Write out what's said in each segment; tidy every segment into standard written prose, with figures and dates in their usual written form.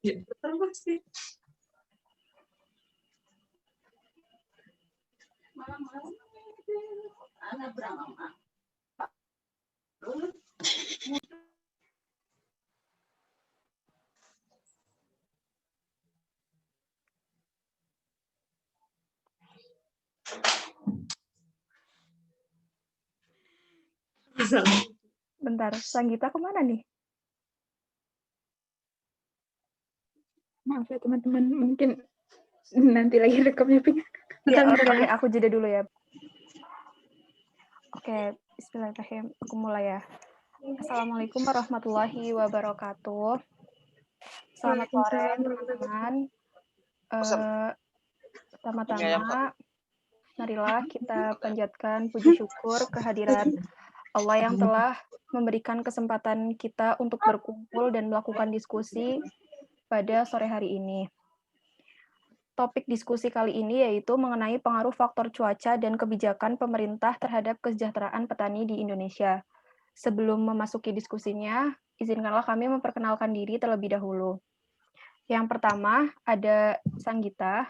Ya, terus sih. Bentar, Sanggita kemana nih? Maaf ya teman-teman, mungkin nanti lagi rekamnya ping. Ya, oke, aku jeda dulu ya. Oke, bismillahirrahmanirrahim. Aku mulai ya. Assalamualaikum warahmatullahi wabarakatuh. Selamat sore, teman-teman. Pertama-tama, marilah kita panjatkan puji syukur kehadirat Allah yang telah memberikan kesempatan kita untuk berkumpul dan melakukan diskusi pada sore hari ini. Topik diskusi kali ini yaitu mengenai pengaruh faktor cuaca dan kebijakan pemerintah terhadap kesejahteraan petani di Indonesia. Sebelum memasuki diskusinya, izinkanlah kami memperkenalkan diri terlebih dahulu. Yang pertama ada Sanggita.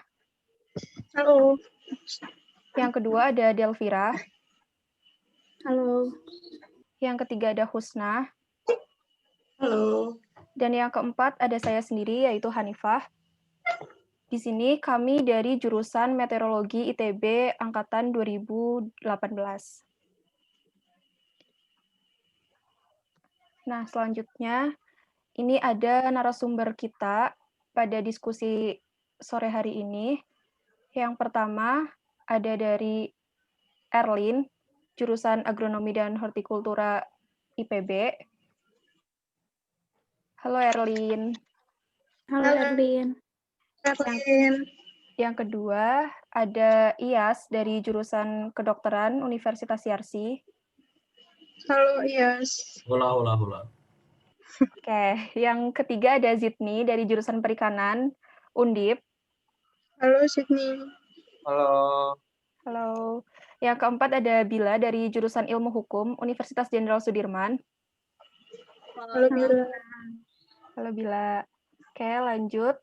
Halo. Yang kedua ada Delvira. Halo. Yang ketiga ada Husna. Halo. Dan yang keempat ada saya sendiri, yaitu Hanifah. Di sini kami dari jurusan Meteorologi ITB Angkatan 2018. Nah, selanjutnya ini ada narasumber kita pada diskusi sore hari ini. Yang pertama ada dari Erlin, jurusan Agronomi dan Hortikultura IPB. Halo Erlin. Halo Erlin. Yang kedua ada Iyas dari jurusan Kedokteran Universitas Yarsi. Halo Iyas. Hula. Oke, yang ketiga ada Zidni dari jurusan Perikanan Undip. Halo Sydney. Halo. Halo. Yang keempat ada Bila dari jurusan Ilmu Hukum Universitas Jenderal Sudirman. Halo Bila. Halo Bila. Oke, lanjut.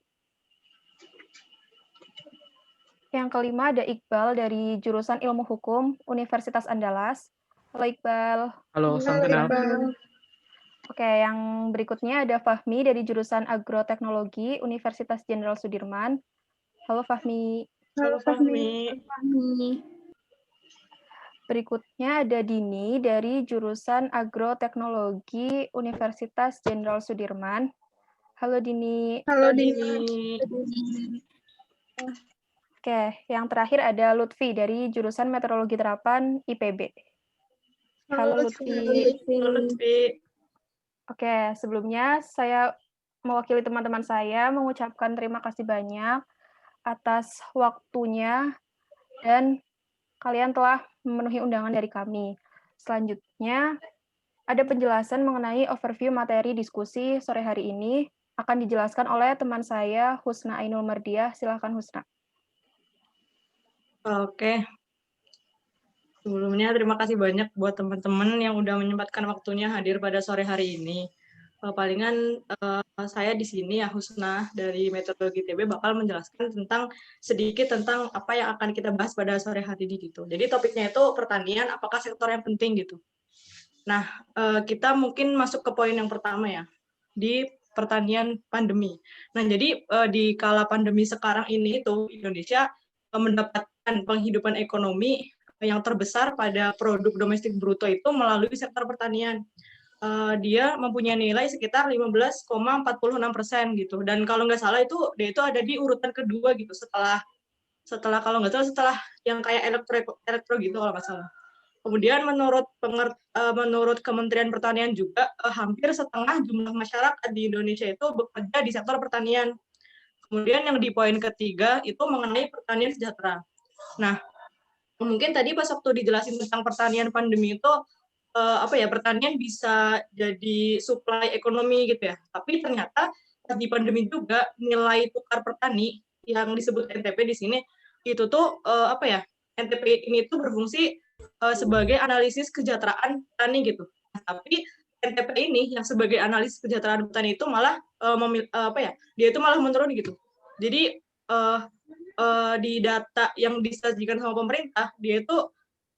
Yang kelima ada Iqbal dari jurusan Ilmu Hukum Universitas Andalas. Halo Iqbal. Halo, salam kenal. Oke, yang berikutnya ada Fahmi dari jurusan Agroteknologi Universitas Jenderal Sudirman. Halo Fahmi. Halo Fahmi. Berikutnya ada Dini dari jurusan Agroteknologi Universitas Jenderal Sudirman. Halo Dini. Halo Dini. Oke, yang terakhir ada Lutfi dari jurusan Meteorologi Terapan IPB. Halo Lutfi. Oke, sebelumnya saya mewakili teman-teman saya mengucapkan terima kasih banyak atas waktunya dan kalian telah memenuhi undangan dari kami. Selanjutnya, ada penjelasan mengenai overview materi diskusi sore hari ini akan dijelaskan oleh teman saya, Husna Ainul Mardiah. Silakan Husna. Oke. Sebelumnya terima kasih banyak buat teman-teman yang udah menyempatkan waktunya hadir pada sore hari ini. Palingan saya di sini ya Husna dari Meteorologi ITB bakal menjelaskan sedikit tentang apa yang akan kita bahas pada sore hari ini gitu. Jadi topiknya itu pertanian, apakah sektor yang penting gitu. Nah, kita mungkin masuk ke poin yang pertama ya, di pertanian pandemi. Nah, jadi di kala pandemi sekarang ini itu Indonesia mendapatkan penghidupan ekonomi yang terbesar pada produk domestik bruto itu melalui sektor pertanian. Dia mempunyai nilai sekitar 15,46% gitu. Dan kalau nggak salah dia itu ada di urutan kedua gitu setelah kalau nggak salah setelah yang kayak elektro gitu kalau nggak salah. Kemudian menurut Kementerian Pertanian juga hampir setengah jumlah masyarakat di Indonesia itu bekerja di sektor pertanian. Kemudian yang di poin ketiga itu mengenai pertanian sejahtera. Nah, mungkin tadi pas waktu dijelasin tentang pertanian pandemi itu pertanian bisa jadi supply ekonomi gitu ya. Tapi ternyata di pandemi juga nilai tukar petani yang disebut NTP di sini itu tuh NTP ini tuh berfungsi sebagai analisis kesejahteraan petani gitu. Tapi NTP ini yang sebagai analis kesejahteraan petani itu malah dia itu malah menurun gitu. Jadi di data yang disajikan sama pemerintah, dia itu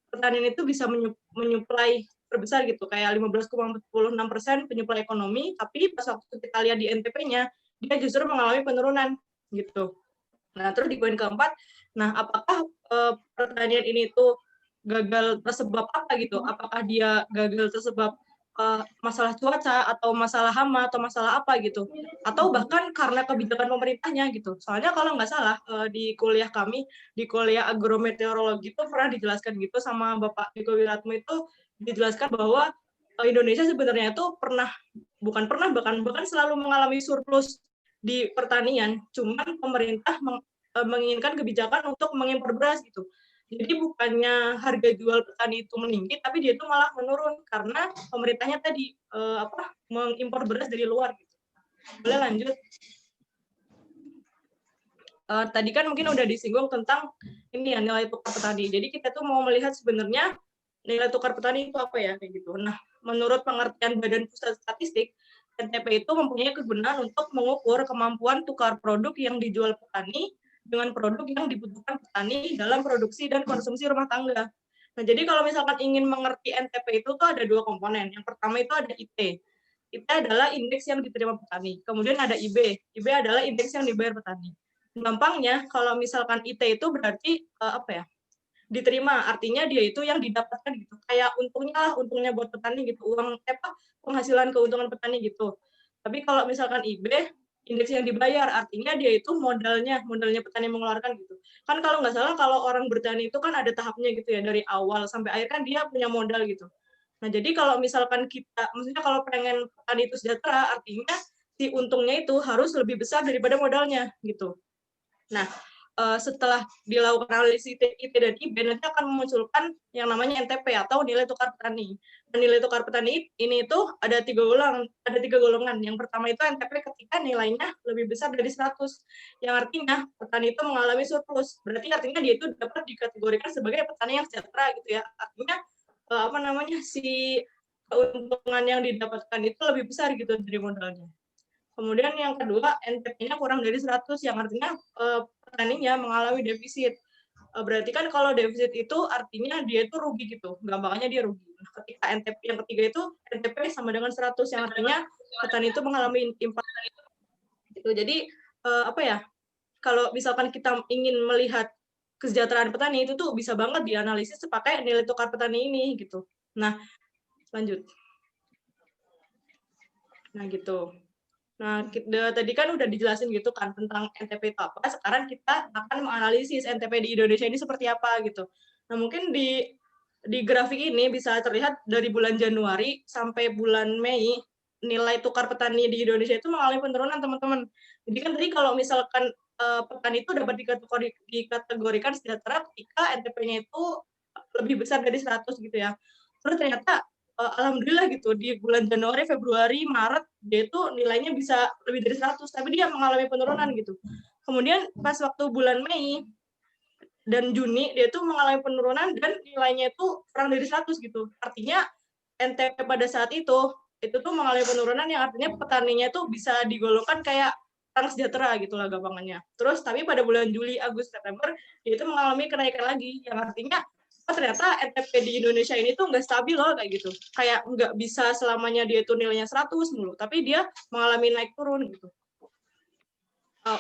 pertanian itu bisa menyuplai terbesar gitu, kayak 15,46% penyuplai ekonomi, tapi pas waktu kita lihat di NTP-nya, dia justru mengalami penurunan gitu. Nah, terus di poin keempat, nah apakah pertanian ini tuh gagal tersebab apa gitu? Apakah dia gagal tersebab masalah cuaca atau masalah hama atau masalah apa gitu? Atau bahkan karena kebijakan pemerintahnya gitu. Soalnya kalau nggak salah di kuliah kami, di kuliah agrometeorologi itu pernah dijelaskan gitu sama Bapak Diko Wiratmo itu dijelaskan bahwa Indonesia sebenarnya itu bahkan selalu mengalami surplus di pertanian, cuman pemerintah menginginkan kebijakan untuk mengimpor beras gitu. Jadi bukannya harga jual petani itu meninggi, tapi dia itu malah menurun karena pemerintahnya tadi mengimpor beras dari luar gitu. Boleh lanjut? Tadi kan mungkin udah disinggung tentang ini ya, nilai tukar petani. Jadi kita tuh mau melihat sebenarnya nilai tukar petani itu apa ya kayak gitu. Nah, menurut pengertian Badan Pusat Statistik, NTP itu mempunyai kegunaan untuk mengukur kemampuan tukar produk yang dijual petani dengan produk yang dibutuhkan petani dalam produksi dan konsumsi rumah tangga. Nah, jadi kalau misalkan ingin mengerti NTP itu tuh ada dua komponen. Yang pertama itu ada IT. IT adalah indeks yang diterima petani. Kemudian ada IB. IB adalah indeks yang dibayar petani. Gampangnya, kalau misalkan IT itu berarti diterima, artinya dia itu yang didapatkan gitu, kayak untungnya buat petani gitu, penghasilan keuntungan petani gitu. Tapi kalau misalkan IB, indeks yang dibayar, artinya dia itu modalnya petani mengeluarkan gitu. Kan kalau nggak salah kalau orang bertani itu kan ada tahapnya gitu ya, dari awal sampai akhir kan dia punya modal gitu. Nah, jadi kalau misalkan maksudnya kalau pengen petani itu sejahtera, artinya si untungnya itu harus lebih besar daripada modalnya gitu. Nah, setelah dilakukan analisis IT dan IB, nanti akan memunculkan yang namanya NTP atau nilai tukar petani. Dan nilai tukar petani ini itu ada tiga golongan. Yang pertama itu NTP ketika nilainya lebih besar dari 100, yang artinya petani itu mengalami surplus. Berarti artinya dia itu dapat dikategorikan sebagai petani yang sejahtera gitu ya. Artinya si keuntungan yang didapatkan itu lebih besar gitu dari modalnya. Kemudian yang kedua, NTP-nya kurang dari 100, yang artinya petaninya mengalami defisit. Berarti kan kalau defisit itu artinya dia itu rugi gitu, gampangnya dia rugi. Nah, ketika NTP yang ketiga itu NTP sama dengan 100, yang artinya petani itu mengalami impact. Gitu. Jadi kalau misalkan kita ingin melihat kesejahteraan petani itu tuh bisa banget dianalisis pakai nilai tukar petani ini gitu. Nah, lanjut. Nah, gitu. Nah, tadi kan udah dijelasin gitu kan tentang NTP itu apa. Sekarang kita akan menganalisis NTP di Indonesia ini seperti apa gitu. Nah, mungkin di grafik ini bisa terlihat dari bulan Januari sampai bulan Mei, nilai tukar petani di Indonesia itu mengalami penurunan, teman-teman. Jadi kan tadi kalau misalkan petani itu dapat dikategorikan sejahtera ketika NTP-nya itu lebih besar dari 100 gitu ya. Terus ternyata alhamdulillah gitu di bulan Januari, Februari, Maret dia itu nilainya bisa lebih dari 100, tapi dia mengalami penurunan gitu. Kemudian pas waktu bulan Mei dan Juni dia itu mengalami penurunan dan nilainya itu kurang dari 100 gitu. Artinya NTP pada saat itu tuh mengalami penurunan yang artinya petaninya itu bisa digolongkan kayak orang sejahtera gitu lah gampangannya. Terus tapi pada bulan Juli, Agustus, September dia itu mengalami kenaikan lagi yang artinya ternyata NTP di Indonesia ini tuh nggak stabil loh kayak gitu. Kayak nggak bisa selamanya dia itu nilainya 100 mulu, tapi dia mengalami naik turun gitu.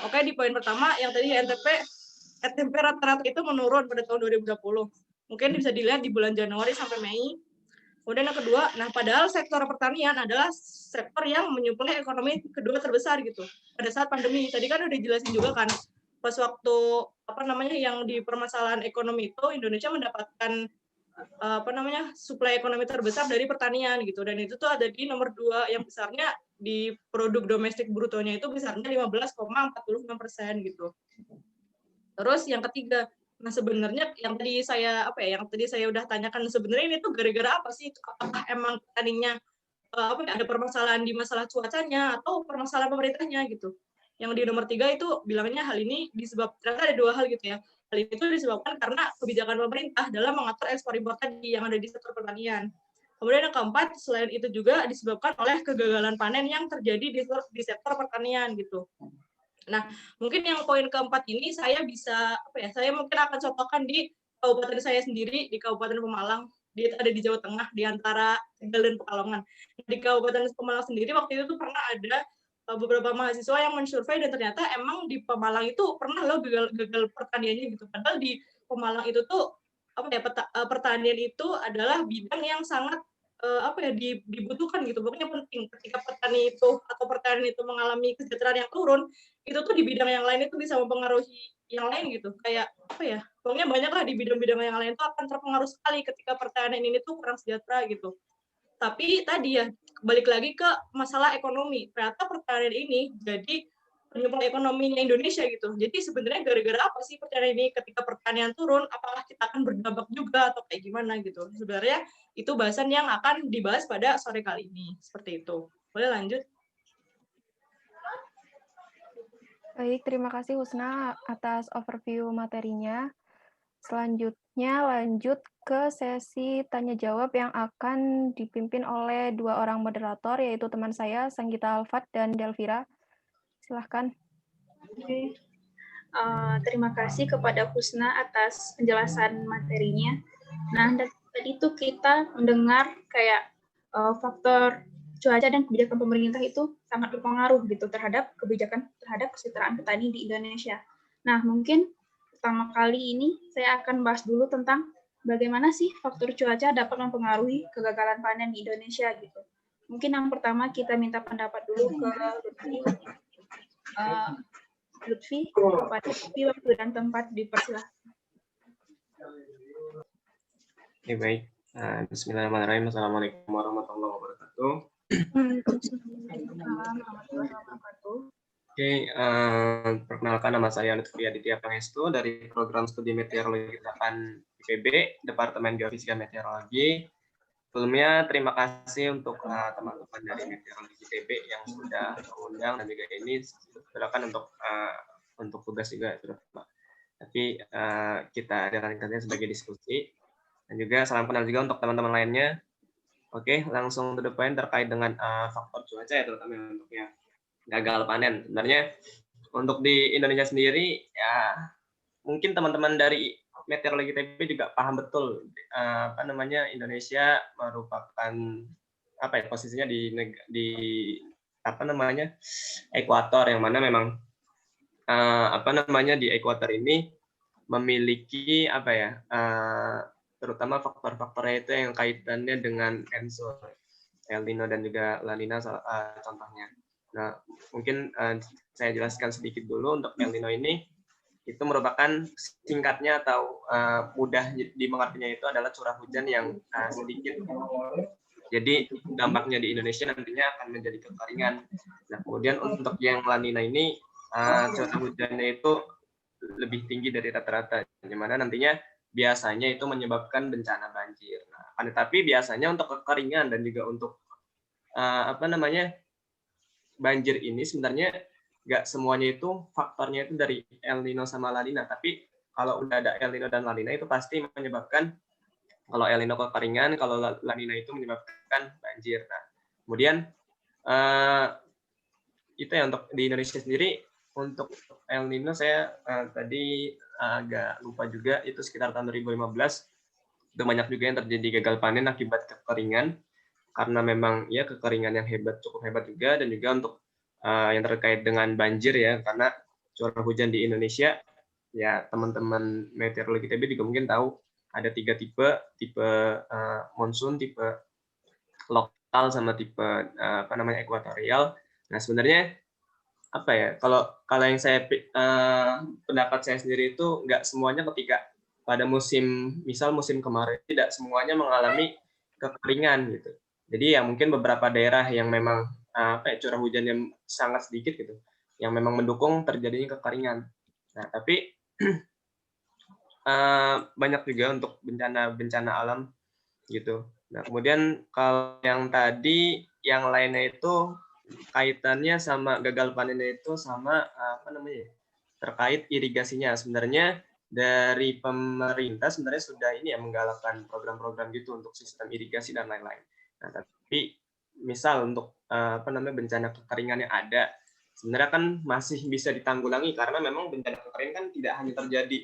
Oke, di poin pertama yang tadi NTP rata-rata itu menurun pada tahun 2020. Mungkin bisa dilihat di bulan Januari sampai Mei. Kemudian yang kedua, nah padahal sektor pertanian adalah sektor yang menyuplai ekonomi kedua terbesar gitu. Pada saat pandemi, tadi kan udah dijelasin juga kan, pas waktu yang di permasalahan ekonomi itu Indonesia mendapatkan suplai ekonomi terbesar dari pertanian gitu, dan itu tuh ada di nomor 2 yang besarnya di produk domestik brutonya itu besarnya 15,46% gitu. Terus yang ketiga, nah sebenarnya yang tadi saya udah tanyakan, sebenarnya ini tuh gara-gara apa sih? Apakah emang petaninya ada permasalahan di masalah cuacanya atau permasalahan pemerintahnya gitu? Yang di nomor 3 itu bilangnya hal ini ternyata ada 2 hal gitu ya. Hal itu disebabkan karena kebijakan pemerintah dalam mengatur ekspor impor tadi yang ada di sektor pertanian. Kemudian yang keempat, selain itu juga disebabkan oleh kegagalan panen yang terjadi di sektor pertanian gitu. Nah, mungkin yang poin keempat ini saya mungkin akan contohkan di kabupaten saya sendiri, di Kabupaten Pemalang. Dia ada di Jawa Tengah, di antara Tegal dan Pekalongan. Di Kabupaten Pemalang sendiri waktu itu tuh pernah ada beberapa mahasiswa yang mensurvei dan ternyata emang di Pemalang itu pernah loh gagal pertaniannya gitu. Padahal di Pemalang itu tuh pertanian itu adalah bidang yang sangat dibutuhkan gitu. Pokoknya penting ketika petani itu atau pertanian itu mengalami kesejahteraan yang turun, itu tuh di bidang yang lain itu bisa mempengaruhi yang lain gitu. Kayak pokoknya banyak lah di bidang-bidang yang lain itu akan terpengaruh sekali ketika pertanian ini tuh kurang sejahtera gitu. Tapi tadi ya, balik lagi ke masalah ekonomi. Ternyata pertanian ini jadi penyumbang ekonominya Indonesia gitu. Jadi sebenarnya gara-gara apa sih pertanian ini ketika pertanian turun, apakah kita akan berdampak juga atau kayak gimana gitu. Sebenarnya itu bahasan yang akan dibahas pada sore kali ini. Seperti itu. Boleh lanjut? Baik, terima kasih Husna atas overview materinya. Selanjutnya lanjut ke sesi tanya-jawab yang akan dipimpin oleh dua orang moderator, yaitu teman saya, Sanggita Alfat dan Delvira. Silahkan. Oke. Terima kasih kepada Husna atas penjelasan materinya. Nah, tadi itu kita mendengar kayak faktor cuaca dan kebijakan pemerintah itu sangat berpengaruh gitu terhadap kesejahteraan petani di Indonesia. Nah, mungkin pertama kali ini saya akan bahas dulu tentang bagaimana sih faktor cuaca dapat mempengaruhi kegagalan panen di Indonesia gitu. Mungkin yang pertama kita minta pendapat dulu ke Lutfi, kepada Lutfi waktu dan tempat dipersilahkan. Oke, baik. Bismillahirrahmanirrahim. Assalamualaikum warahmatullahi wabarakatuh. Oke, perkenalkan nama saya Lutfi Aditya Pangestu dari Program Studi Meteorologi Terapan IPB, Departemen Geofisika Meteorologi. Sebelumnya terima kasih untuk teman-teman dari Meteorologi IPB yang sudah mengundang dan juga ini silakan untuk tugas juga sudah Pak. Tapi kita adakan sebagai diskusi dan juga salam kenal juga untuk teman-teman lainnya. Oke, langsung to the point terkait dengan faktor cuaca ya, terutama untuk yang gagal panen. Sebenarnya untuk di Indonesia sendiri ya mungkin teman-teman dari Meteorologi ITB juga paham betul Indonesia merupakan posisinya di ekuator, yang mana memang di ekuator ini memiliki terutama faktor-faktornya itu yang kaitannya dengan ENSO, El Nino dan juga La Nina contohnya. Nah, mungkin saya jelaskan sedikit dulu untuk El Nino ini. Itu merupakan singkatnya atau mudah dimengertinya itu adalah curah hujan yang sedikit. Jadi dampaknya di Indonesia nantinya akan menjadi kekeringan. Nah, kemudian untuk yang La Nina ini curah hujannya itu lebih tinggi dari rata-rata, di mana nantinya biasanya itu menyebabkan bencana banjir. Nah, tetapi biasanya untuk kekeringan dan juga untuk banjir ini sebenarnya nggak semuanya itu faktornya itu dari El Nino sama La Nina, tapi kalau udah ada El Nino dan La Nina itu pasti menyebabkan, kalau El Nino kekeringan, kalau La Nina itu menyebabkan banjir. Nah, kemudian itu ya untuk di Indonesia sendiri. Untuk El Nino saya tadi agak lupa juga, itu sekitar tahun 2015 itu banyak juga yang terjadi gagal panen akibat kekeringan, karena memang ya kekeringan yang cukup hebat juga, dan juga untuk yang terkait dengan banjir ya, karena curah hujan di Indonesia ya teman-teman meteorologi ITB juga mungkin tahu ada 3 tipe monsun, tipe lokal, sama tipe ekuatorial. Nah, sebenarnya kalau yang saya pendapat saya sendiri itu nggak semuanya ketika pada musim kemarin tidak semuanya mengalami kekeringan gitu. Jadi ya mungkin beberapa daerah yang memang curah hujan yang sangat sedikit gitu, yang memang mendukung terjadinya kekeringan. Nah, tapi banyak juga untuk bencana alam gitu. Nah, kemudian kalau yang tadi yang lainnya itu kaitannya sama gagal panennya itu sama terkait irigasinya. Sebenarnya dari pemerintah sebenarnya sudah menggalakkan program-program gitu untuk sistem irigasi dan lain-lain. Nah, tapi misal untuk bencana kekeringan yang ada, sebenarnya kan masih bisa ditanggulangi karena memang bencana kekeringan kan tidak hanya terjadi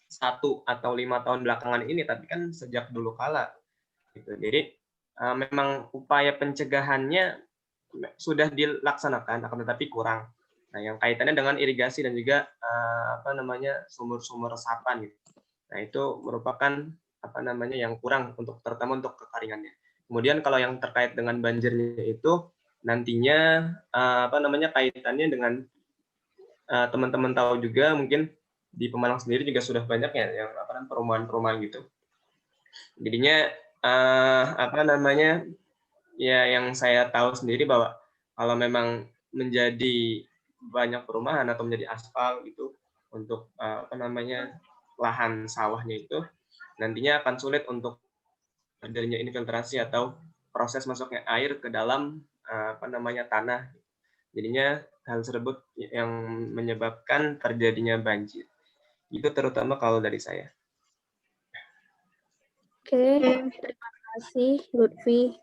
1 atau 5 tahun belakangan ini, tapi kan sejak dulu kala. Gitu. Jadi memang upaya pencegahannya sudah dilaksanakan, akan tetapi kurang. Nah, yang kaitannya dengan irigasi dan juga sumur-sumur resapan gitu. Nah, itu merupakan yang kurang terutama untuk kekeringannya. Kemudian kalau yang terkait dengan banjirnya itu nantinya kaitannya dengan teman-teman tahu juga mungkin di Pemalang sendiri juga sudah banyak ya yang perumahan-perumahan gitu. Jadinya ya yang saya tahu sendiri bahwa kalau memang menjadi banyak perumahan atau menjadi aspal gitu untuk lahan sawahnya itu nantinya akan sulit untuk terjadinya infiltrasi atau proses masuknya air ke dalam tanah. Jadinya hal tersebut yang menyebabkan terjadinya banjir. Itu terutama kalau dari saya. Oke, terima kasih Lutfi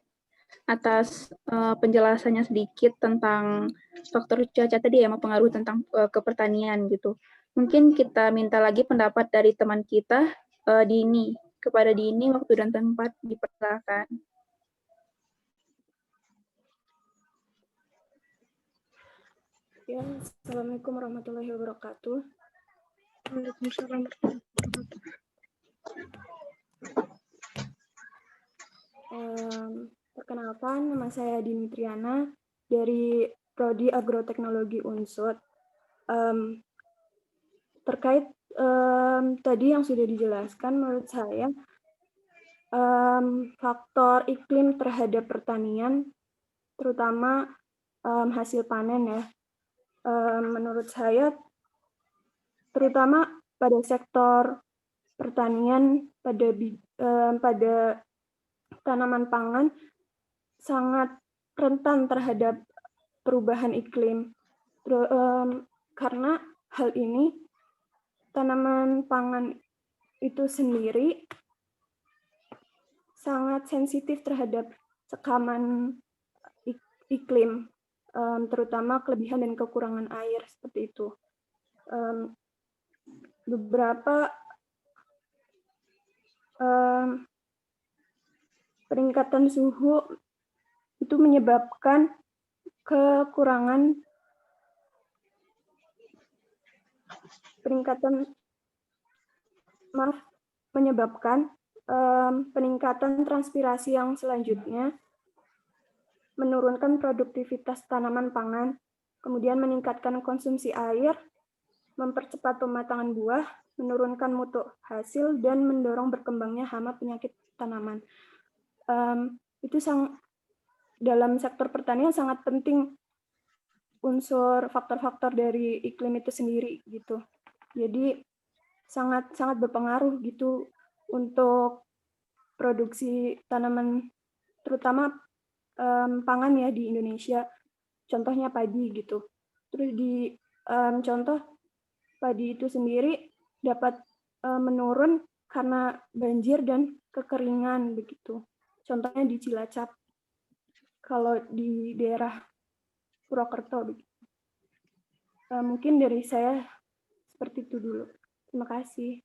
atas penjelasannya sedikit tentang faktor cuaca tadi yang mempengaruhi tentang ke pertanian gitu. Mungkin kita minta lagi pendapat dari teman kita, Dini. Kepada Dini, waktu dan tempat dipersilakan. Ya, Assalamualaikum warahmatullahi wabarakatuh. Waalaikumsalam. Perkenalkan, nama saya Dini Triana dari Prodi Agroteknologi Unsud. Terkait tadi yang sudah dijelaskan, menurut saya faktor iklim terhadap pertanian, terutama hasil panen ya. Menurut saya, terutama pada sektor pertanian, pada tanaman pangan sangat rentan terhadap perubahan iklim. Karena hal ini, tanaman pangan itu sendiri sangat sensitif terhadap sekaman iklim, terutama kelebihan dan kekurangan air seperti itu. Beberapa peningkatan suhu itu menyebabkan peningkatan transpirasi yang selanjutnya, menurunkan produktivitas tanaman pangan, kemudian meningkatkan konsumsi air, mempercepat pematangan buah, menurunkan mutu hasil, dan mendorong berkembangnya hama penyakit tanaman. Itu dalam sektor pertanian sangat penting unsur faktor-faktor dari iklim itu sendiri gitu. Jadi sangat berpengaruh gitu untuk produksi tanaman, terutama pangan ya di Indonesia. Contohnya padi gitu. Terus di contoh padi itu sendiri dapat menurun karena banjir dan kekeringan begitu. Contohnya di Cilacap, kalau di daerah Purwokerto begitu. Mungkin dari saya seperti itu dulu. Terima kasih.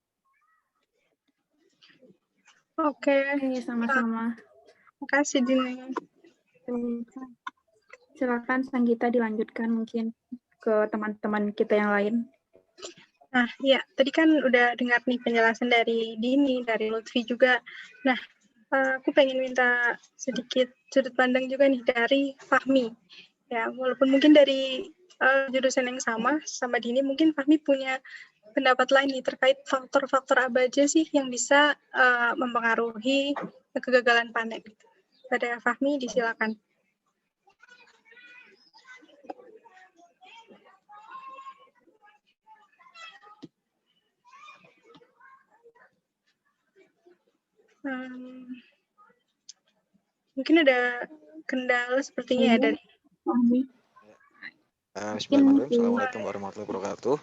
Oke, sama-sama. Terima kasih, Dini. Silakan Sanggita dilanjutkan mungkin ke teman-teman kita yang lain. Nah, ya, tadi kan udah dengar nih penjelasan dari Dini, dari Lutfi juga. Nah, aku pengen minta sedikit sudut pandang juga nih dari Fahmi. Ya, walaupun mungkin dari jurusan yang sama Dini, mungkin Fahmi punya pendapat lain nih terkait faktor-faktor apa aja sih yang bisa mempengaruhi kegagalan panen. Pada Fahmi, disilakan. Mungkin ada kendala sepertinya ya dari Bismillahirrahmanirrahim. Assalamualaikum warahmatullahi wabarakatuh.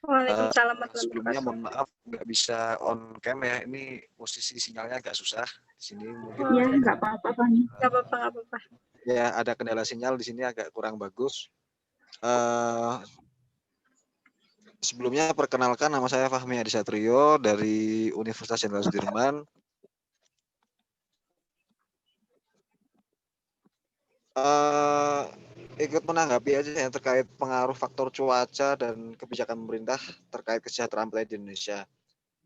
Waalaikumsalam warahmatullahi Sebelumnya wabarakatuh. mohon maaf nggak bisa on cam ya. Ini posisi sinyalnya agak susah di sini. Mungkin Ya, nggak apa-apa, Pak. Nggak apa-apa, nggak apa-apa. ya ada kendala sinyal di sini agak kurang bagus. Eh, Sebelumnya perkenalkan, nama saya Fahmi Adi Satrio dari Universitas Jenderal Sudirman. Ikut menanggapi aja yang terkait pengaruh faktor cuaca dan kebijakan pemerintah terkait kesejahteraan petani di Indonesia.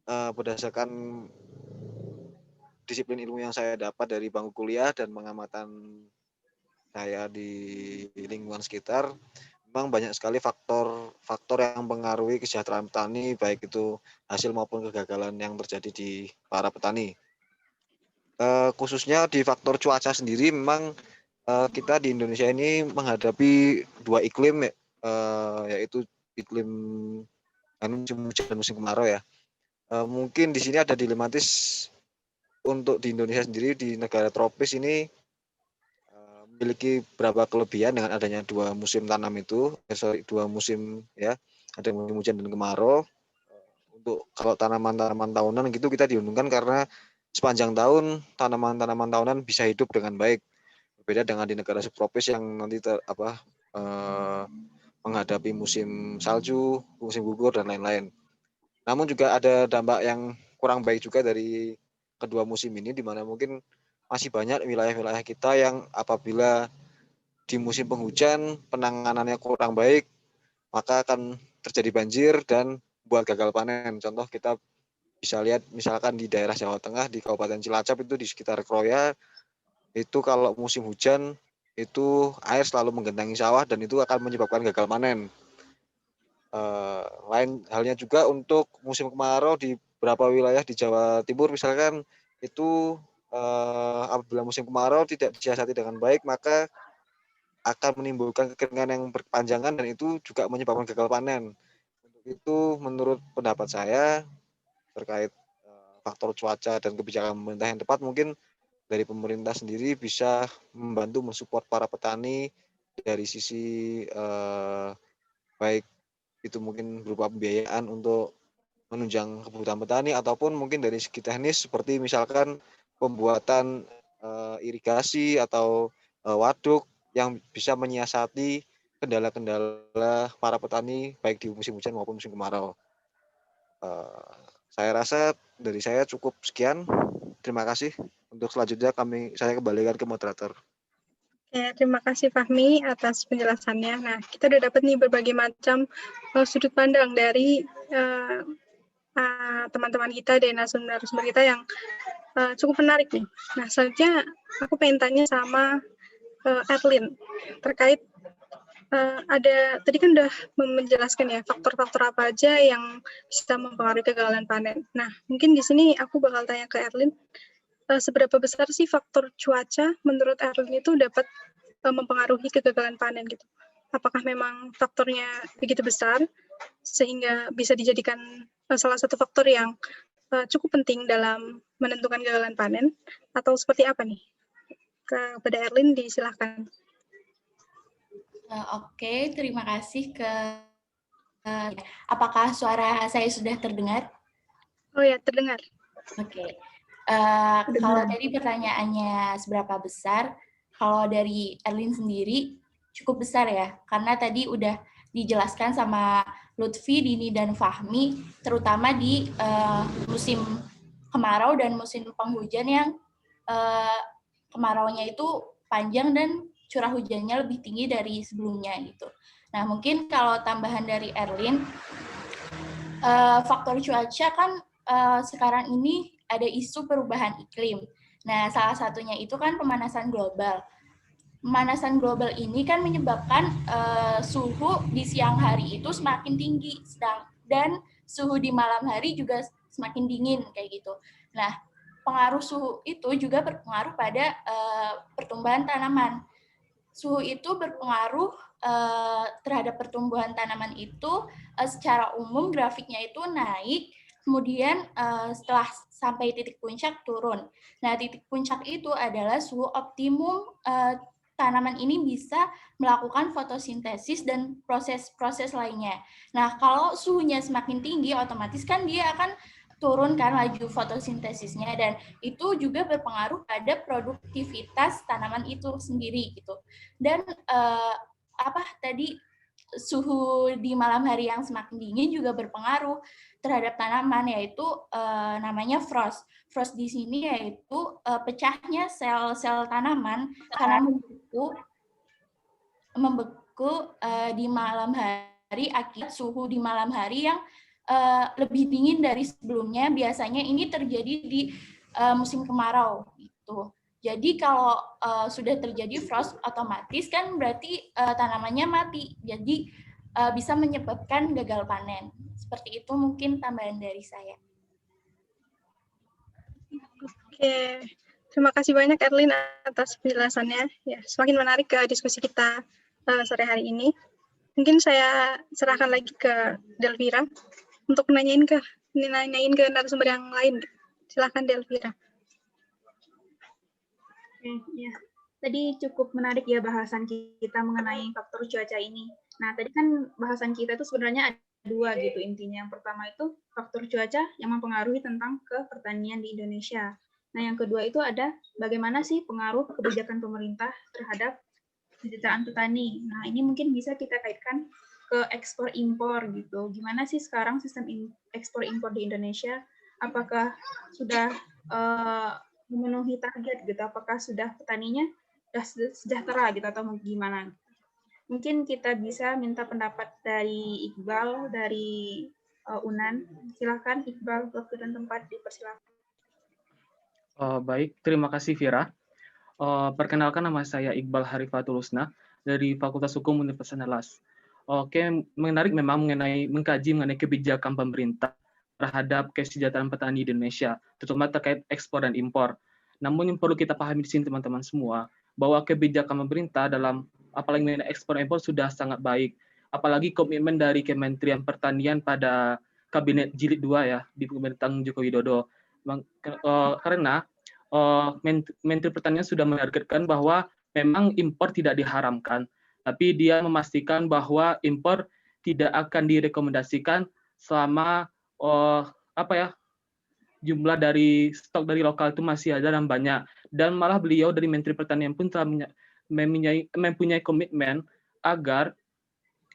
Berdasarkan disiplin ilmu yang saya dapat dari bangku kuliah dan pengamatan saya di lingkungan sekitar, memang banyak sekali faktor yang mempengaruhi kesejahteraan petani, baik itu hasil maupun kegagalan yang terjadi di para petani. Khususnya di faktor cuaca sendiri, memang kita di Indonesia ini menghadapi dua iklim, yaitu iklim musim hujan dan musim kemarau ya. Mungkin di sini ada dilematis untuk di Indonesia sendiri, di negara tropis ini memiliki beberapa kelebihan dengan adanya dua musim tanam itu, dua musim ya, ada musim hujan dan kemarau. Untuk kalau tanaman-tanaman tahunan gitu kita diuntungkan karena sepanjang tahun tanaman-tanaman tahunan bisa hidup dengan baik. Berbeda dengan di negara subtropis yang nanti menghadapi musim salju, musim gugur dan lain-lain. Namun juga ada dampak yang kurang baik juga dari kedua musim ini, di mana mungkin masih banyak wilayah-wilayah kita yang apabila di musim penghujan penanganannya kurang baik, maka akan terjadi banjir dan buat gagal panen. Contoh kita bisa lihat misalkan di daerah Jawa Tengah, di Kabupaten Cilacap itu di sekitar Kroya, itu kalau musim hujan itu air selalu menggenangi sawah dan itu akan menyebabkan gagal panen. Lain halnya juga untuk musim kemarau di beberapa wilayah di Jawa Timur misalkan itu apabila musim kemarau tidak disiasati dengan baik, maka akan menimbulkan kekeringan yang berkepanjangan dan itu juga menyebabkan gagal panen. Untuk itu menurut pendapat saya terkait faktor cuaca dan kebijakan pemerintah yang tepat, mungkin dari pemerintah sendiri bisa membantu mensupport para petani dari sisi baik itu mungkin berupa pembiayaan untuk menunjang kebutuhan petani ataupun mungkin dari segi teknis seperti misalkan pembuatan irigasi atau waduk yang bisa menyiasati kendala-kendala para petani baik di musim hujan maupun musim kemarau. Saya rasa dari saya cukup sekian. Terima kasih. Untuk selanjutnya saya kembalikan ke moderator. Ya, terima kasih Fahmi atas penjelasannya. Nah, kita udah dapat nih berbagai macam sudut pandang dari teman-teman kita, dari narasumber kita yang cukup menarik nih. Nah, selanjutnya aku pengen tanya sama Erlin terkait tadi kan udah menjelaskan ya faktor-faktor apa aja yang bisa mempengaruhi kegagalan panen. Nah, mungkin di sini aku bakal tanya ke Erlin, seberapa besar sih faktor cuaca menurut Erlin itu dapat mempengaruhi kegagalan panen gitu? Apakah memang faktornya begitu besar sehingga bisa dijadikan salah satu faktor yang cukup penting dalam menentukan kegagalan panen, atau seperti apa nih? Kepada Erlin disilahkan. Oke, terima kasih apakah suara saya sudah terdengar? Oh ya, terdengar. Oke. Kalau tadi pertanyaannya seberapa besar, kalau dari Erlin sendiri cukup besar ya, karena tadi udah dijelaskan sama Lutfi, Dini, dan Fahmi, terutama di musim kemarau dan musim penghujan yang kemaraunya itu panjang dan curah hujannya lebih tinggi dari sebelumnya gitu. Nah, mungkin kalau tambahan dari Erlin, faktor cuaca kan sekarang ini ada isu perubahan iklim. Nah, salah satunya itu kan pemanasan global. Pemanasan global ini kan menyebabkan suhu di siang hari itu semakin tinggi, dan suhu di malam hari juga semakin dingin kayak gitu. Nah, pengaruh suhu itu juga berpengaruh pada pertumbuhan tanaman. Suhu itu berpengaruh terhadap pertumbuhan tanaman itu secara umum grafiknya itu naik, kemudian setelah sampai titik puncak turun. Nah, titik puncak itu adalah suhu optimum tanaman ini bisa melakukan fotosintesis dan proses-proses lainnya. Nah, kalau suhunya semakin tinggi, otomatis kan dia akan turunkan laju fotosintesisnya, dan itu juga berpengaruh pada produktivitas tanaman itu sendiri gitu. Dan suhu di malam hari yang semakin dingin juga berpengaruh terhadap tanaman, yaitu namanya frost. Frost di sini yaitu pecahnya sel-sel tanaman karena membeku di malam hari akibat suhu di malam hari yang lebih dingin dari sebelumnya. Biasanya ini terjadi di musim kemarau gitu. Jadi kalau sudah terjadi frost, otomatis kan berarti tanamannya mati. Jadi bisa menyebabkan gagal panen. Seperti itu mungkin tambahan dari saya. Oke, terima kasih banyak Erlin atas penjelasannya. Ya, semakin menarik ke diskusi kita sore hari ini. Mungkin saya serahkan lagi ke Delvira untuk nanyain ke narasumber yang lain. Silakan Delvira. Ya, tadi cukup menarik ya bahasan kita mengenai faktor cuaca ini. Nah, tadi kan bahasan kita itu sebenarnya ada dua gitu intinya. Yang pertama itu faktor cuaca yang mempengaruhi tentang ke pertanian di Indonesia. Nah, yang kedua itu ada bagaimana sih pengaruh kebijakan pemerintah terhadap kesejahteraan petani. Nah, ini mungkin bisa kita kaitkan ke ekspor-impor gitu. Gimana sih sekarang sistem ekspor-impor di Indonesia? Apakah sudah memenuhi target gitu? Apakah sudah petaninya sudah sejahtera gitu atau gimana? Mungkin kita bisa minta pendapat dari Iqbal dari UNAN. Silakan Iqbal, waktu dan tempat dipersilakan. Baik, terima kasih Vira. Perkenalkan, nama saya Iqbal Harifatul Husna dari Fakultas Hukum Universitas Andalas. Oke, menarik memang mengkaji mengenai kebijakan pemerintah terhadap kesejahteraan petani di Indonesia, terutama terkait ekspor dan impor. Namun yang perlu kita pahami di sini teman-teman semua, bahwa kebijakan pemerintah dalam apalagi mengenai ekspor impor sudah sangat baik. Apalagi komitmen dari Kementerian Pertanian pada Kabinet Jilid 2 ya, di pemerintahan Joko Widodo. Karena Menteri Pertanian sudah menargetkan bahwa memang impor tidak diharamkan, tapi dia memastikan bahwa impor tidak akan direkomendasikan selama jumlah dari stok dari lokal itu masih ada dan banyak. Dan malah beliau dari Menteri Pertanian pun telah mempunyai komitmen agar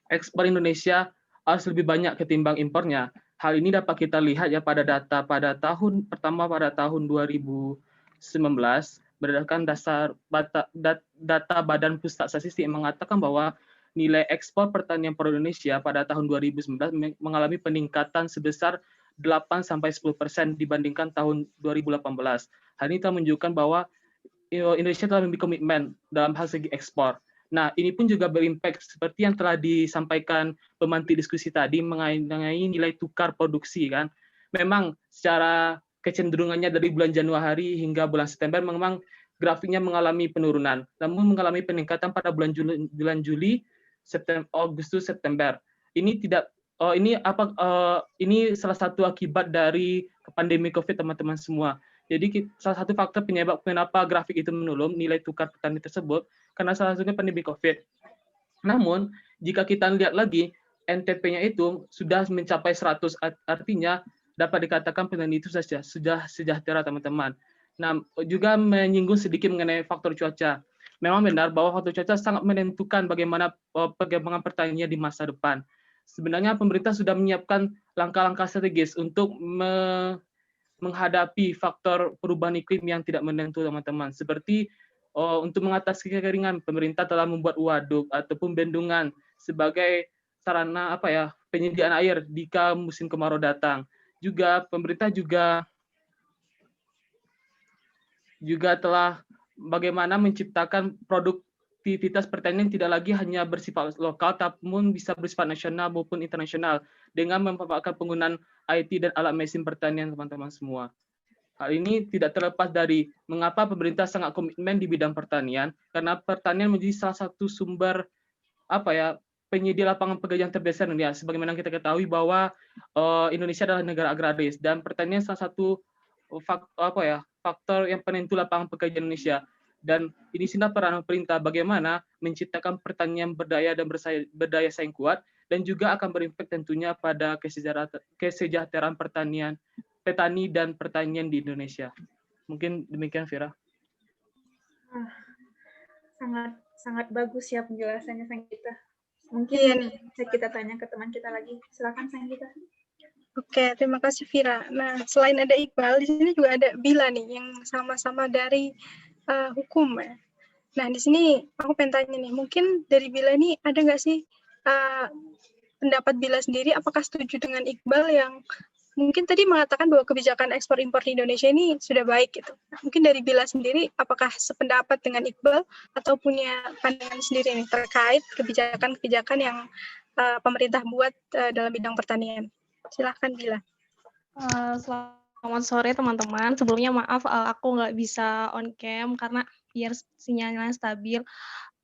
ekspor Indonesia harus lebih banyak ketimbang impornya. Hal ini dapat kita lihat ya pada data pada tahun 2019 berdasarkan data Badan Pusat Statistik yang mengatakan bahwa nilai ekspor pertanian produk Indonesia pada tahun 2019 mengalami peningkatan sebesar 8-10% dibandingkan tahun 2018. Hal ini telah menunjukkan bahwa Indonesia telah memiliki komitmen dalam hal segi ekspor. Nah, ini pun juga berimpact seperti yang telah disampaikan pemantik diskusi tadi mengenai nilai tukar produksi kan. Memang secara kecenderungannya dari bulan Januari hingga bulan September memang grafiknya mengalami penurunan, namun mengalami peningkatan pada bulan Juli, Agustus, September. Ini salah satu akibat dari pandemi COVID teman-teman semua. Jadi salah satu faktor penyebab kenapa grafik itu menurun nilai tukar petani tersebut karena salah satunya pandemi COVID. Namun jika kita lihat lagi NTP-nya itu sudah mencapai 100, artinya dapat dikatakan petani itu sudah sejahtera teman-teman. Nah, juga menyinggung sedikit mengenai faktor cuaca. Memang benar bahwa faktor cuaca sangat menentukan bagaimana perkembangan pertanian di masa depan. Sebenarnya pemerintah sudah menyiapkan langkah-langkah strategis untuk menghadapi faktor perubahan iklim yang tidak menentu teman-teman. Seperti untuk mengatasi kekeringan, pemerintah telah membuat waduk ataupun bendungan sebagai sarana penyediaan air jika musim kemarau datang. Juga pemerintah juga telah bagaimana menciptakan produktivitas pertanian tidak lagi hanya bersifat lokal, namun bisa bersifat nasional maupun internasional dengan memanfaatkan penggunaan IT dan alat mesin pertanian teman-teman semua. Hal ini tidak terlepas dari mengapa pemerintah sangat komitmen di bidang pertanian, karena pertanian menjadi salah satu sumber penyedia lapangan pekerjaan terbesar dunia. Sebagaimana kita ketahui bahwa Indonesia adalah negara agraris dan pertanian salah satu faktor yang penentu lapangan pekerjaan Indonesia. Dan ini sini peran pemerintah bagaimana menciptakan pertanian berdaya dan berdaya saing kuat, dan juga akan berimpak tentunya pada kesejahteraan petani dan pertanian di Indonesia. Mungkin demikian, Vira. Sangat bagus ya penjelasannya, Sanggita. Mungkin bisa kita tanya ke teman kita lagi. Silakan, Sanggita. Oke, terima kasih Vira. Nah, selain ada Iqbal, di sini juga ada Bila nih, yang sama-sama dari hukum ya. Nah, di sini aku pengen tanya nih, mungkin dari Bila ini ada nggak sih pendapat Bila sendiri, apakah setuju dengan Iqbal yang mungkin tadi mengatakan bahwa kebijakan ekspor impor di Indonesia ini sudah baik gitu. Nah, mungkin dari Bila sendiri, apakah sependapat dengan Iqbal atau punya pandangan sendiri nih terkait kebijakan-kebijakan yang pemerintah buat dalam bidang pertanian? Silahkan Bila. Selamat sore teman-teman. Sebelumnya maaf aku nggak bisa on cam karena biar sinyalnya stabil.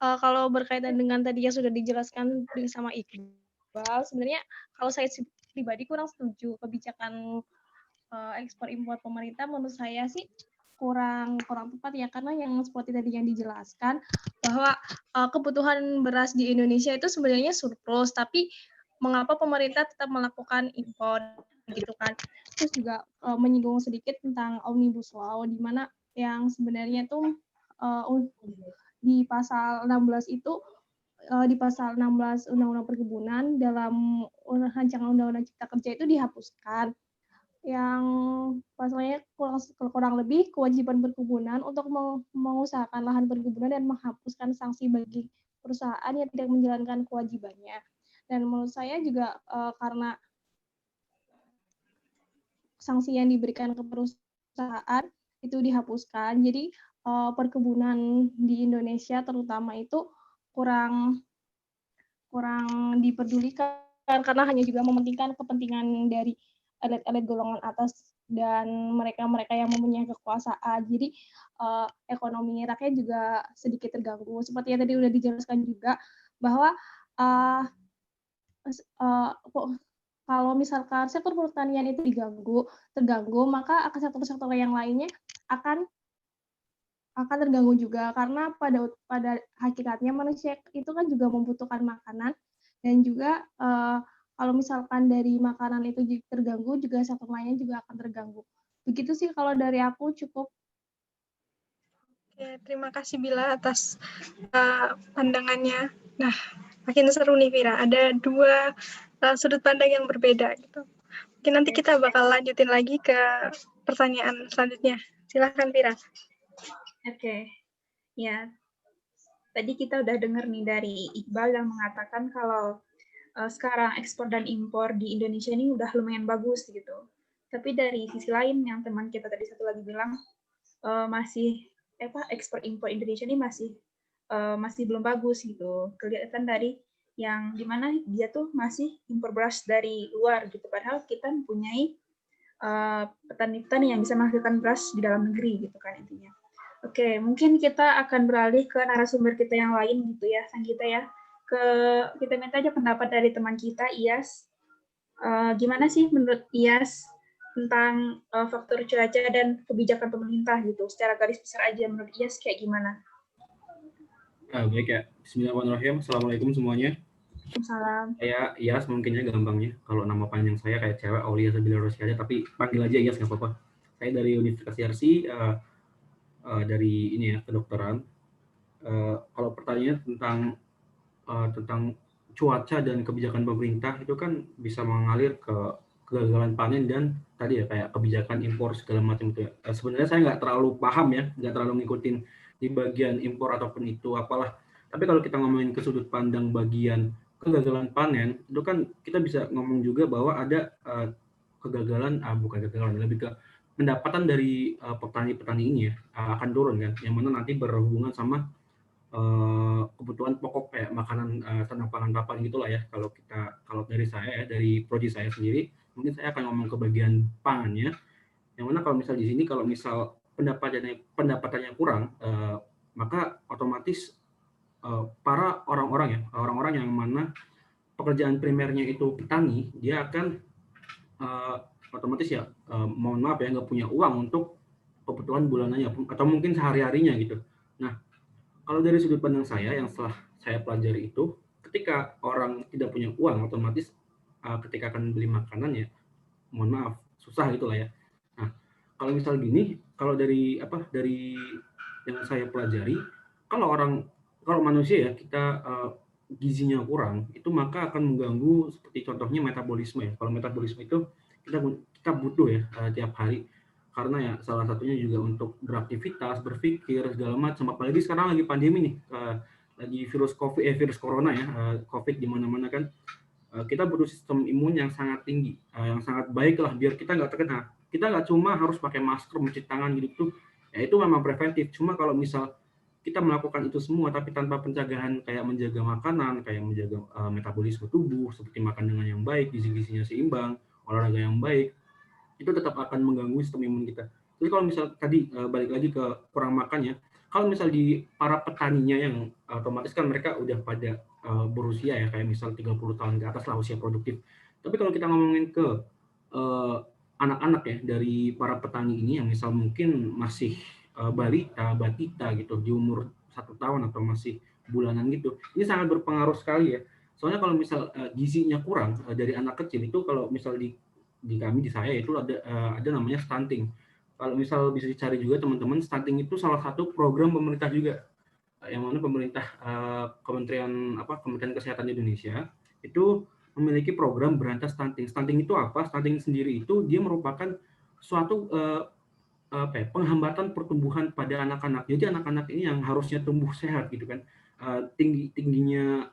Kalau berkaitan dengan tadi yang sudah dijelaskan sama Iqbal, sebenarnya kalau saya pribadi kurang setuju kebijakan ekspor impor pemerintah. Menurut saya sih kurang tepat ya, karena yang seperti tadi yang dijelaskan bahwa kebutuhan beras di Indonesia itu sebenarnya surplus, tapi mengapa pemerintah tetap melakukan impor gitu kan. Terus juga menyinggung sedikit tentang Omnibus Law, di mana yang sebenarnya itu di pasal 16 itu di pasal 16 Undang-Undang Perkebunan dalam rancangan Undang-Undang Cipta Kerja itu dihapuskan. Yang pasalnya kurang lebih kewajiban perkebunan untuk mengusahakan lahan perkebunan dan menghapuskan sanksi bagi perusahaan yang tidak menjalankan kewajibannya. Dan menurut saya juga karena sanksi yang diberikan ke perusahaan itu dihapuskan, jadi perkebunan di Indonesia terutama itu kurang dipedulikan karena hanya juga mementingkan kepentingan dari elit-elit golongan atas dan mereka-mereka yang mempunyai kekuasaan. Jadi ekonomi rakyat juga sedikit terganggu. Seperti yang tadi udah dijelaskan juga bahwa kalau misalkan sektor pertanian itu terganggu, maka sektor-sektor yang lainnya akan terganggu juga, karena pada hakikatnya manusia itu kan juga membutuhkan makanan, dan juga kalau misalkan dari makanan itu terganggu, juga sektor lainnya juga akan terganggu. Begitu sih kalau dari aku, cukup. Oke, terima kasih Bila atas pandangannya. Nah, makin seru nih Vira, ada dua sudut pandang yang berbeda gitu. Mungkin nanti kita bakal lanjutin lagi ke pertanyaan selanjutnya. Silahkan Vira. Oke, ya. Tadi kita udah dengar nih dari Iqbal yang mengatakan kalau sekarang ekspor dan impor di Indonesia ini udah lumayan bagus gitu. Tapi dari sisi lain yang teman kita tadi satu lagi bilang masih ekspor impor Indonesia ini masih belum bagus gitu. Kelihatan dari yang dimana dia tuh masih impor beras dari luar gitu. Padahal kita mempunyai petani-petani yang bisa menghasilkan beras di dalam negeri gitu kan intinya. Oke, mungkin kita akan beralih ke narasumber kita yang lain gitu ya, Sanggita ya. Kita minta aja pendapat dari teman kita, Iyas. Gimana sih menurut Iyas tentang faktor cuaca dan kebijakan pemerintah gitu? Secara garis besar aja menurut Iyas kayak gimana? Baik ya. Bismillahirrahmanirrahim. Assalamualaikum semuanya. Salam. Saya Iyas, mungkinnya gampangnya. Kalau nama panjang saya kayak cewek, Aulia Sabila Rosyada, tapi panggil aja Iyas, nggak apa-apa. Saya dari Universitas Yarsi, dari ini ya, kedokteran. Kalau pertanyaannya tentang cuaca dan kebijakan pemerintah, itu kan bisa mengalir ke kegagalan panen dan tadi ya kayak kebijakan impor segala macam itu ya. Sebenarnya saya nggak terlalu paham ya, nggak terlalu ngikutin di bagian impor ataupun itu apalah. Tapi kalau kita ngomongin ke sudut pandang bagian kegagalan panen, itu kan kita bisa ngomong juga bahwa ada kegagalan, bukan kegagalan, lebih ke pendapatan dari petani-petani ini ya akan turun kan, yang mana nanti berhubungan sama kebutuhan pokok kayak makanan, sandang pangan papan gitulah ya. Kalau dari saya ya, dari prodi saya sendiri, mungkin saya akan ngomong ke bagian pangannya, yang mana kalau misal di sini kalau misal pendapatannya kurang, maka otomatis para orang-orang yang mana pekerjaan primernya itu petani, dia akan otomatis ya mohon maaf ya nggak punya uang untuk kebutuhan bulanannya atau mungkin sehari-harinya gitu. Nah Kalau dari sudut pandang saya yang setelah saya pelajari itu, ketika orang tidak punya uang, otomatis ketika akan beli makanan ya, mohon maaf, susah gitulah ya. Nah, kalau misal gini, kalau dari yang saya pelajari, kalau manusia ya kita gizinya kurang, itu maka akan mengganggu seperti contohnya metabolisme ya. Kalau metabolisme itu kita butuh ya tiap hari, karena ya salah satunya juga untuk beraktivitas, berpikir segala macam. Apalagi sekarang lagi pandemi nih, lagi virus corona ya, COVID di mana-mana kan. Kita butuh sistem imun yang sangat tinggi, yang sangat baik lah biar kita nggak terkena. Kita nggak cuma harus pakai masker, mencuci tangan gitu, ya itu memang preventif. Cuma kalau misal kita melakukan itu semua tapi tanpa pencegahan kayak menjaga makanan, kayak menjaga metabolisme tubuh, seperti makan dengan yang baik, gizi-gizinya seimbang, olahraga yang baik, itu tetap akan mengganggu sistem imun kita. Jadi kalau misal tadi balik lagi ke kurang makannya, kalau misal di para petaninya yang otomatis kan mereka udah pada berusia ya, kayak misal 30 tahun ke atas lah usia produktif. Tapi kalau kita ngomongin ke anak-anak ya dari para petani ini yang misal mungkin masih balita, batita gitu di umur 1 tahun atau masih bulanan gitu, ini sangat berpengaruh sekali ya. Soalnya kalau misal gizinya kurang dari anak kecil itu, kalau misal di saya itu ada namanya stunting. Kalau misal bisa dicari juga teman-teman, stunting itu salah satu program pemerintah juga, yang mana pemerintah Kementerian Kesehatan Indonesia itu memiliki program berantas stunting. Stunting itu apa? Stunting sendiri itu dia merupakan suatu penghambatan pertumbuhan pada anak-anak. Jadi anak-anak ini yang harusnya tumbuh sehat gitu kan, tingginya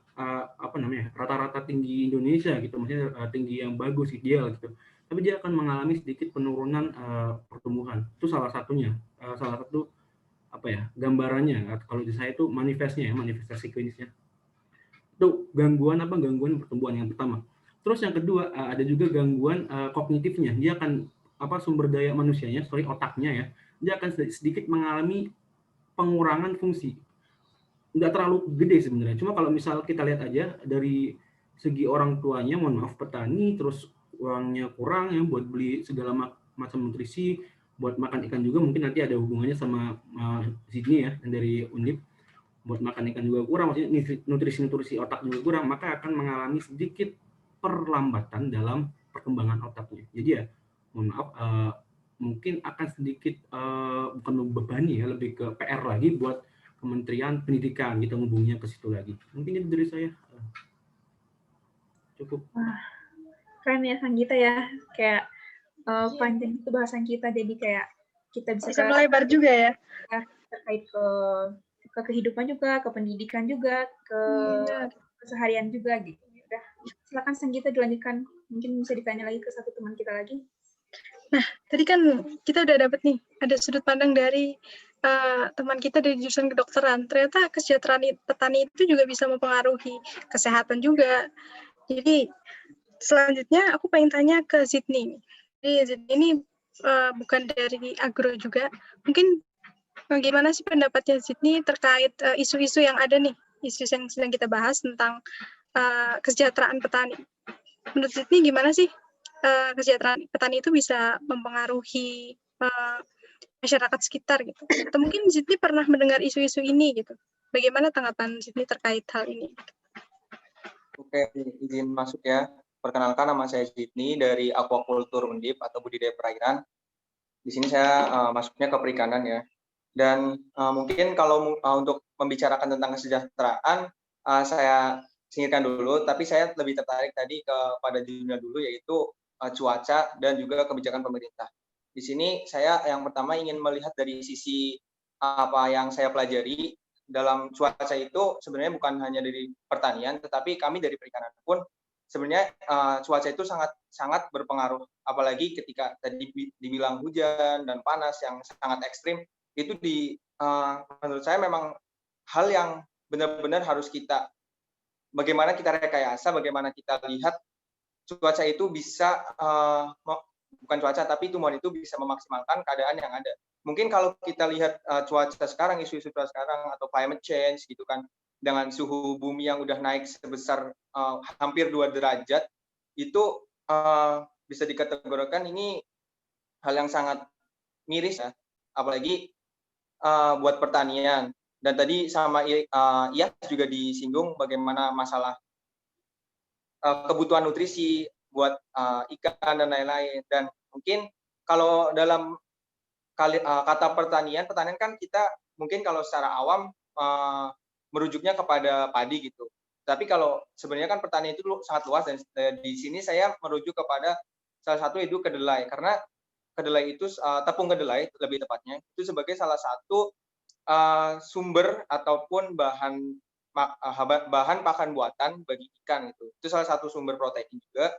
rata-rata tinggi Indonesia gitu, maksudnya tinggi yang bagus, ideal gitu. Tapi dia akan mengalami sedikit penurunan pertumbuhan. Itu salah satunya, salah satu gambarannya. Kalau di saya itu manifestasi klinisnya. Itu gangguan pertumbuhan yang pertama. Terus yang kedua ada juga gangguan kognitifnya. Dia akan sumber daya manusianya, otaknya ya, dia akan sedikit mengalami pengurangan fungsi. Nggak terlalu gede sebenarnya. Cuma kalau misal kita lihat aja dari segi orang tuanya, mohon maaf petani, terus uangnya kurang ya buat beli segala macam nutrisi, buat makan ikan juga mungkin nanti ada hubungannya sama Sydney ya, dari Undip. Buat makan ikan juga kurang, maksudnya nutrisi otak juga kurang, maka akan mengalami sedikit perlambatan dalam perkembangan otaknya. Jadi ya, mohon maaf, mungkin akan sedikit bukan membebani ya, lebih ke PR lagi buat Kementerian Pendidikan, kita ngubungnya ke situ lagi. Mungkin itu dari saya. Cukup. Wah, keren ya Sanggita ya, kayak panjang itu bahasan kita, jadi kayak kita bisa melebar juga ya, terkait ke kehidupan juga, ke pendidikan juga, ke keseharian juga gitu. Udah, silakan Sanggita dilanjutkan. Mungkin bisa ditanya lagi ke satu teman kita lagi. Nah, tadi kan kita udah dapat nih, ada sudut pandang dari teman kita dari jurusan kedokteran. Ternyata kesejahteraan petani itu juga bisa mempengaruhi kesehatan juga. Jadi, selanjutnya aku pengen tanya ke Sydney. Jadi, Sydney ini bukan dari agro juga. Mungkin bagaimana sih pendapatnya Sydney terkait isu-isu yang ada nih, isu yang sedang kita bahas tentang kesejahteraan petani. Menurut Sydney gimana sih kesejahteraan petani itu bisa mempengaruhi masyarakat sekitar gitu? Atau mungkin Sydney pernah mendengar isu-isu ini gitu? Bagaimana tanggapan Sydney terkait hal ini? Oke, izin masuk ya. Perkenalkan, nama saya Sydney dari Aquaculture Undip atau budidaya perairan. Di sini saya masuknya ke perikanan ya. Dan mungkin kalau untuk membicarakan tentang kesejahteraan, saya singkirkan dulu, tapi saya lebih tertarik tadi kepada judulnya dulu, yaitu cuaca dan juga kebijakan pemerintah. Di sini saya yang pertama ingin melihat dari sisi apa yang saya pelajari dalam cuaca itu sebenarnya bukan hanya dari pertanian, tetapi kami dari perikanan pun sebenarnya cuaca itu sangat berpengaruh, apalagi ketika tadi dibilang hujan dan panas yang sangat ekstrim, itu menurut saya memang hal yang benar-benar harus bagaimana kita rekayasa, bagaimana kita lihat cuaca itu bisa, bukan cuaca, tapi tumbuhan itu bisa memaksimalkan keadaan yang ada. Mungkin kalau kita lihat cuaca sekarang, isu-isu cuaca sekarang, atau climate change gitu kan, dengan suhu bumi yang udah naik sebesar hampir 2 derajat, itu bisa dikategorikan ini hal yang sangat miris ya, apalagi buat pertanian. Dan tadi sama Iyas juga disinggung bagaimana masalah kebutuhan nutrisi buat ikan dan lain-lain. Dan mungkin kalau dalam kata pertanian kan kita mungkin kalau secara awam merujuknya kepada padi gitu. Tapi kalau sebenarnya kan pertanian itu sangat luas, dan di sini saya merujuk kepada salah satu itu kedelai, karena kedelai itu tepung kedelai lebih tepatnya itu sebagai salah satu sumber ataupun bahan pakan buatan bagi ikan itu. Itu salah satu sumber protein juga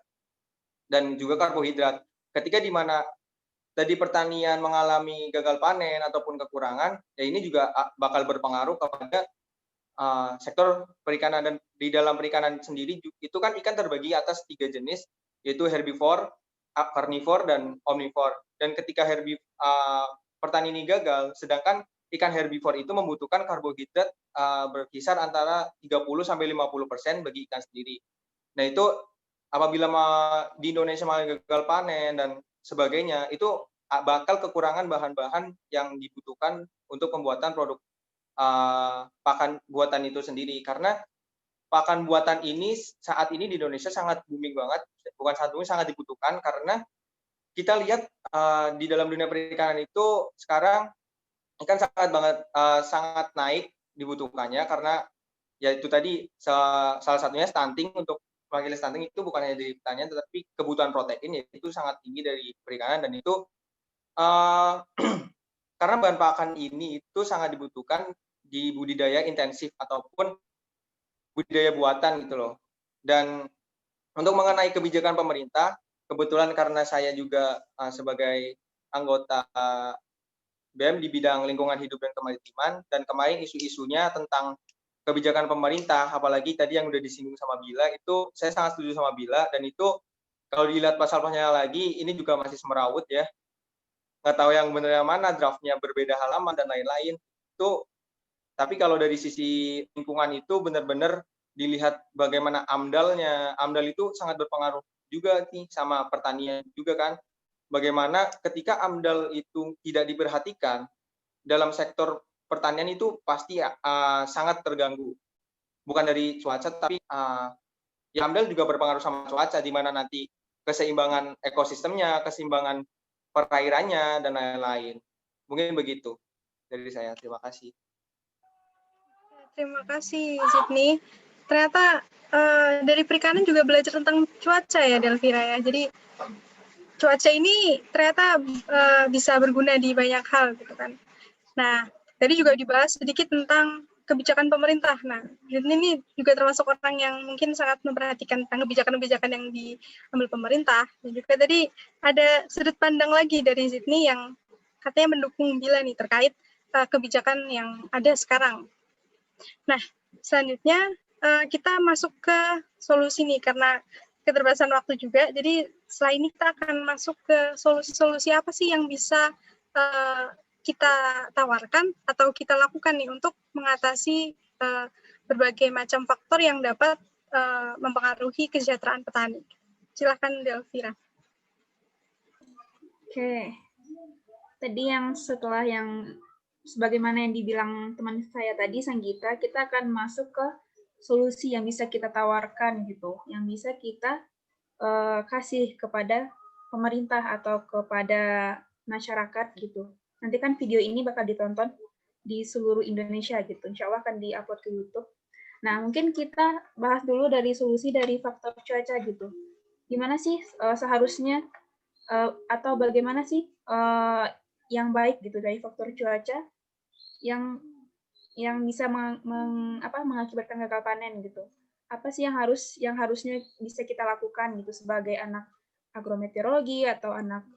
dan juga karbohidrat. Ketika di mana tadi pertanian mengalami gagal panen ataupun kekurangan, ya ini juga bakal berpengaruh kepada sektor perikanan. Dan di dalam perikanan sendiri itu kan ikan terbagi atas 3 jenis, yaitu herbivore, carnivore, dan omnivore. Dan ketika pertanian ini gagal, sedangkan ikan herbivore itu membutuhkan karbohidrat berkisar antara 30-50% bagi ikan sendiri. Nah itu apabila di Indonesia gagal panen dan sebagainya, itu bakal kekurangan bahan-bahan yang dibutuhkan untuk pembuatan produk pakan buatan itu sendiri. Karena pakan buatan ini saat ini di Indonesia sangat booming banget, bukan sangat booming, sangat dibutuhkan, karena kita lihat di dalam dunia perikanan itu sekarang ikan sangat naik dibutuhkannya, karena ya itu tadi salah satunya stunting. Untuk mewakili stunting itu bukan hanya dari pertanian, tetapi kebutuhan protein itu sangat tinggi dari perikanan, dan itu karena bahan pakan ini itu sangat dibutuhkan di budidaya intensif ataupun budidaya buatan gitu loh. Dan untuk mengenai kebijakan pemerintah, kebetulan karena saya juga sebagai anggota BEM di bidang lingkungan hidup dan kemaritiman, dan kemarin isu-isunya tentang kebijakan pemerintah, apalagi tadi yang udah disinggung sama Bila, itu saya sangat setuju sama Bila. Dan itu kalau dilihat pasal-pasalnya lagi, ini juga masih semerawut ya, nggak tahu yang benar yang mana, draftnya berbeda halaman dan lain-lain itu. Tapi kalau dari sisi lingkungan itu benar-benar dilihat bagaimana AMDAL-nya. AMDAL itu sangat berpengaruh juga nih sama pertanian juga kan. Bagaimana ketika AMDAL itu tidak diperhatikan, dalam sektor pertanian itu pasti sangat terganggu. Bukan dari cuaca, tapi ya AMDAL juga berpengaruh sama cuaca, di mana nanti keseimbangan ekosistemnya, keseimbangan perairannya, dan lain-lain. Mungkin begitu dari saya. Terima kasih. Terima kasih, Sydney. Ternyata dari perikanan juga belajar tentang cuaca ya, Delvira ya. Jadi cuaca ini ternyata bisa berguna di banyak hal gitu kan. Nah, tadi juga dibahas sedikit tentang kebijakan pemerintah. Nah, ini juga termasuk orang yang mungkin sangat memperhatikan tentang kebijakan-kebijakan yang diambil pemerintah. Dan juga tadi ada sudut pandang lagi dari Sydney yang katanya mendukung Bila nih terkait kebijakan yang ada sekarang. Nah, selanjutnya kita masuk ke solusi nih, karena keterbatasan waktu juga. Jadi setelah ini kita akan masuk ke solusi-solusi apa sih yang bisa kita tawarkan atau kita lakukan nih untuk mengatasi berbagai macam faktor yang dapat mempengaruhi kesejahteraan petani. Silakan Delvira. Oke. Tadi yang setelah yang sebagaimana yang dibilang teman saya tadi, Sanggita, kita akan masuk ke solusi yang bisa kita tawarkan gitu, yang bisa kita kasih kepada pemerintah atau kepada masyarakat gitu. Nanti kan video ini bakal ditonton di seluruh Indonesia gitu. Insya Allah akan diupload ke YouTube. Nah, mungkin kita bahas dulu dari solusi dari faktor cuaca gitu. Gimana sih seharusnya atau bagaimana sih yang baik gitu dari faktor cuaca yang bisa mengakibatkan gagal panen gitu. Apa sih yang harusnya bisa kita lakukan gitu sebagai anak agrometeorologi atau anak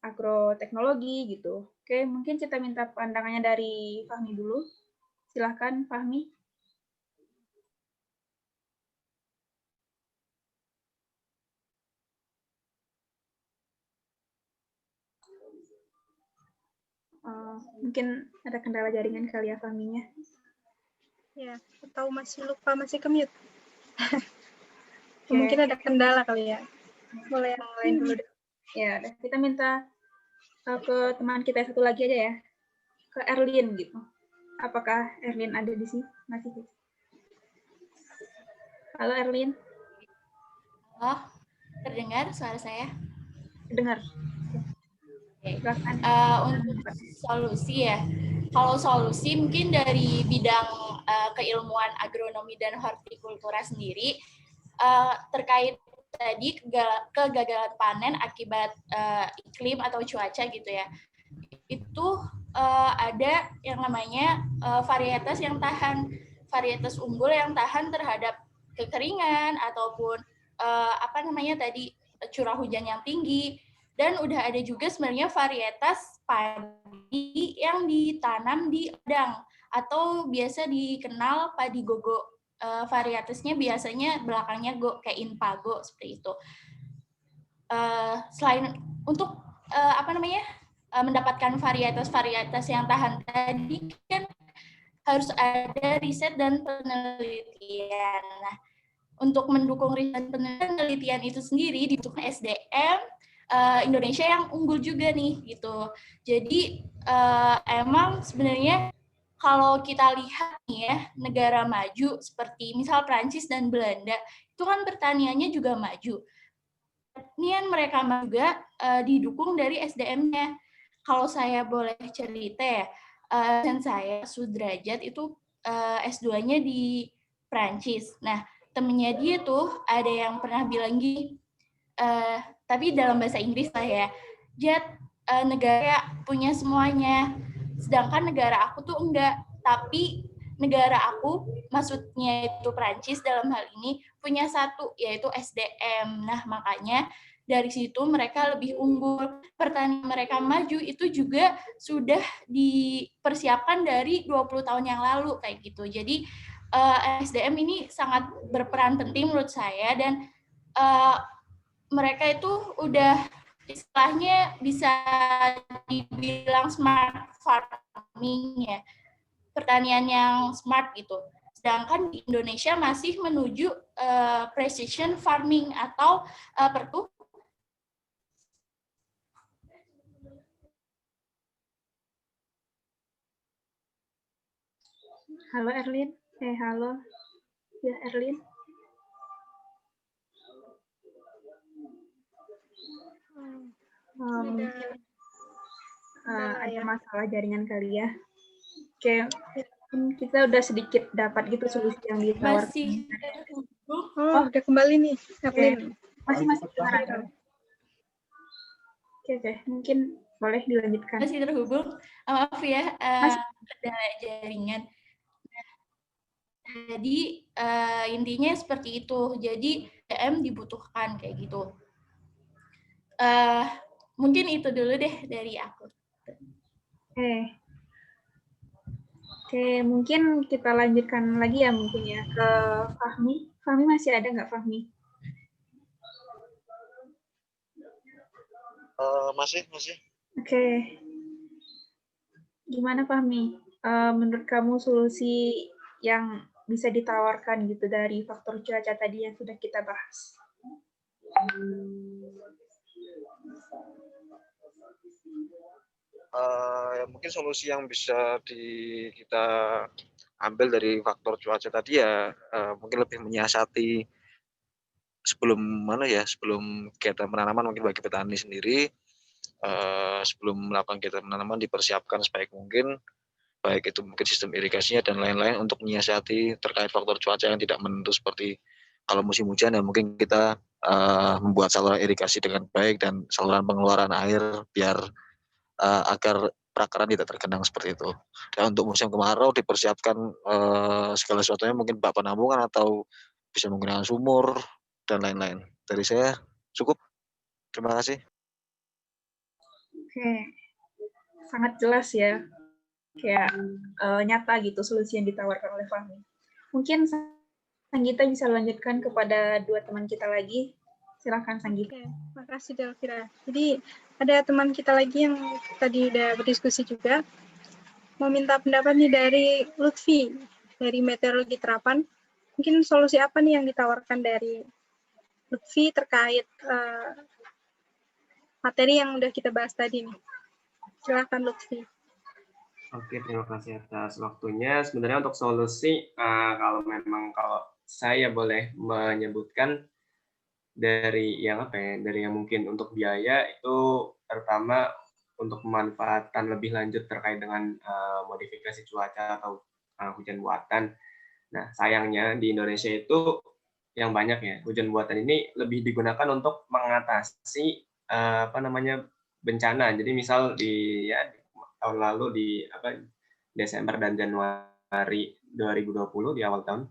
agroteknologi gitu. Oke, mungkin kita minta pandangannya dari Fahmi dulu. Silahkan Fahmi. Mungkin ada kendala jaringan kali ya Fahminya. Ya, atau masih lupa, masih ke-mute. Mungkin ada kendala kali ya. Boleh yang lain dulu deh. Ya, kita minta ke teman kita satu lagi aja ya, ke Erlin gitu. Apakah Erlin ada di sini? Masih. Halo Erlin. Oh, terdengar suara saya? Dengar. Okay. Untuk solusi ya, kalau solusi mungkin dari bidang keilmuan agronomi dan hortikultura sendiri terkait tadi kegagalan panen akibat iklim atau cuaca gitu ya, itu ada yang namanya varietas yang tahan, varietas unggul yang tahan terhadap kekeringan ataupun curah hujan yang tinggi. Dan udah ada juga sebenarnya varietas padi yang ditanam di ladang atau biasa dikenal padi gogo. Varietasnya biasanya belakangnya go, kayak Inpago seperti itu. Selain untuk mendapatkan varietas-varietas yang tahan tadi kan harus ada riset dan penelitian. Nah, untuk mendukung riset dan penelitian itu sendiri dibutuhkan SDM Indonesia yang unggul juga nih gitu. Jadi emang sebenarnya kalau kita lihat nih ya, negara maju seperti misal Prancis dan Belanda itu kan pertaniannya juga maju. Pertanian mereka juga didukung dari SDM-nya. Kalau saya boleh cerita ya, saya Sudrajat itu S2-nya di Prancis. Nah, temennya dia tuh ada yang pernah bilang gini, tapi dalam bahasa Inggris lah ya, Jat, negara punya semuanya, sedangkan negara aku tuh enggak, tapi negara aku, maksudnya itu Prancis dalam hal ini, punya satu, yaitu SDM. Nah, makanya dari situ mereka lebih unggul. Pertanian mereka maju itu juga sudah dipersiapkan dari 20 tahun yang lalu, kayak gitu. Jadi, SDM ini sangat berperan penting menurut saya, dan mereka itu udah istilahnya bisa dibilang smart farming ya, pertanian yang smart gitu. Sedangkan di Indonesia masih menuju precision farming atau Halo Erlin. Halo. Ya Erlin. Mungkin ada masalah jaringan kali ya. Oke, kita udah sedikit dapat gitu solusi yang ditawarkan. Masih. Udah kembali nih, Erlin. Masih dengar. Oke, mungkin boleh dilanjutkan. Masih terhubung. Maaf ya, ada jaringan. Jadi intinya seperti itu. Jadi SDM dibutuhkan kayak gitu. Mungkin itu dulu deh dari aku. Oke, mungkin kita lanjutkan lagi ya mungkin ya ke Fahmi. Fahmi masih ada nggak Fahmi? Masih. Oke. Gimana Fahmi? Menurut kamu solusi yang bisa ditawarkan gitu dari faktor cuaca tadi yang sudah kita bahas? Mungkin solusi yang bisa kita ambil dari faktor cuaca tadi ya mungkin lebih menyiasati sebelum kegiatan penanaman, mungkin bagi petani sendiri sebelum melakukan kegiatan penanaman dipersiapkan sebaik mungkin, baik itu mungkin sistem irigasinya dan lain-lain untuk menyiasati terkait faktor cuaca yang tidak menentu, seperti kalau musim hujan ya mungkin kita membuat saluran irigasi dengan baik dan saluran pengeluaran air biar agar perakaran tidak tergenang seperti itu. Dan untuk musim kemarau dipersiapkan segala sesuatunya, mungkin bak penampungan atau bisa menggunakan sumur dan lain-lain. Dari saya cukup. Terima kasih. Oke, sangat jelas ya, kayak nyata gitu solusi yang ditawarkan oleh Fahmi. Mungkin Sanggita bisa lanjutkan kepada dua teman kita lagi. Silakan Sanggita. Oke, makasih Delvira. Jadi ada teman kita lagi yang tadi udah berdiskusi juga, mau minta pendapat nih dari Lutfi dari Meteorologi Terapan. Mungkin solusi apa nih yang ditawarkan dari Lutfi terkait materi yang udah kita bahas tadi nih. Silakan Lutfi. Oke, terima kasih atas waktunya. Sebenarnya untuk solusi, kalau saya boleh menyebutkan dari yang apa ya, dari yang mungkin untuk biaya itu pertama untuk pemanfaatan lebih lanjut terkait dengan modifikasi cuaca atau hujan buatan. Nah, sayangnya di Indonesia itu yang banyak ya hujan buatan ini lebih digunakan untuk mengatasi bencana. Jadi misal di tahun lalu di Desember dan Januari 2020 di awal tahun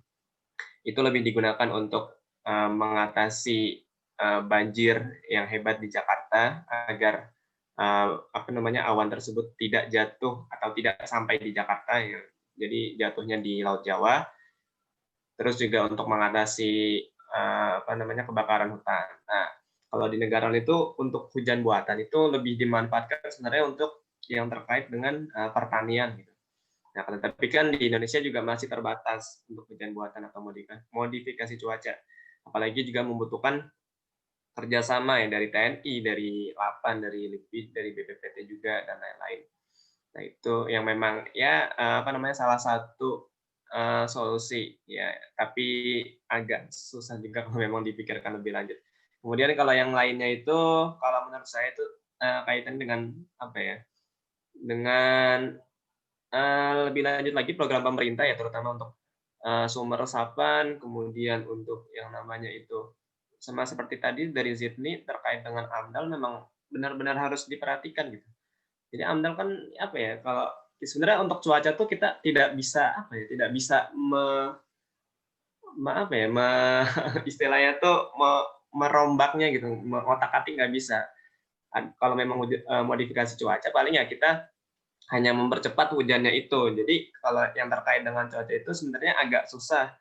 itu lebih digunakan untuk mengatasi banjir yang hebat di Jakarta agar awan tersebut tidak jatuh atau tidak sampai di Jakarta ya. Jadi jatuhnya di Laut Jawa. Terus juga untuk mengatasi kebakaran hutan. Nah, kalau di negara itu untuk hujan buatan itu lebih dimanfaatkan sebenarnya untuk yang terkait dengan pertanian gitu. Nah, tapi kan di Indonesia juga masih terbatas untuk hujan buatan atau modifikasi cuaca. Apalagi juga membutuhkan kerjasama ya dari TNI, dari Lapan, dari LIPI, dari BPPT juga dan lain-lain. Nah, itu yang memang salah satu solusi ya, tapi agak susah juga kalau memang dipikirkan lebih lanjut. Kemudian kalau yang lainnya itu, kalau menurut saya itu kaitan dengan dengan lebih lanjut lagi program pemerintah ya, terutama untuk sumber resapan, kemudian untuk yang namanya itu sama seperti tadi dari Zidni terkait dengan AMDAL memang benar-benar harus diperhatikan gitu. Jadi AMDAL kan kalau sebenarnya untuk cuaca tuh kita tidak bisa istilahnya tuh merombaknya gitu, otak-atik nggak bisa. Kalau memang modifikasi cuaca paling ya kita hanya mempercepat hujannya itu. Jadi kalau yang terkait dengan cuaca itu sebenarnya agak susah.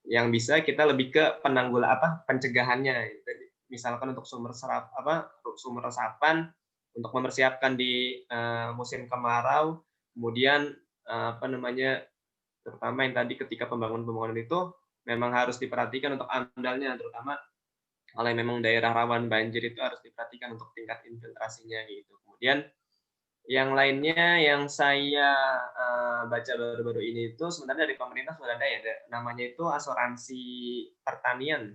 Yang bisa kita lebih ke pencegahannya. Misalkan untuk sumber resapan untuk mempersiapkan di musim kemarau, kemudian terutama yang tadi ketika pembangunan itu memang harus diperhatikan untuk AMDAL-nya, terutama kalau memang daerah rawan banjir itu harus diperhatikan untuk tingkat infiltrasinya gitu. Kemudian yang lainnya yang saya baca baru-baru ini itu sebenarnya dari pemerintah sudah ada ya, namanya itu asuransi pertanian.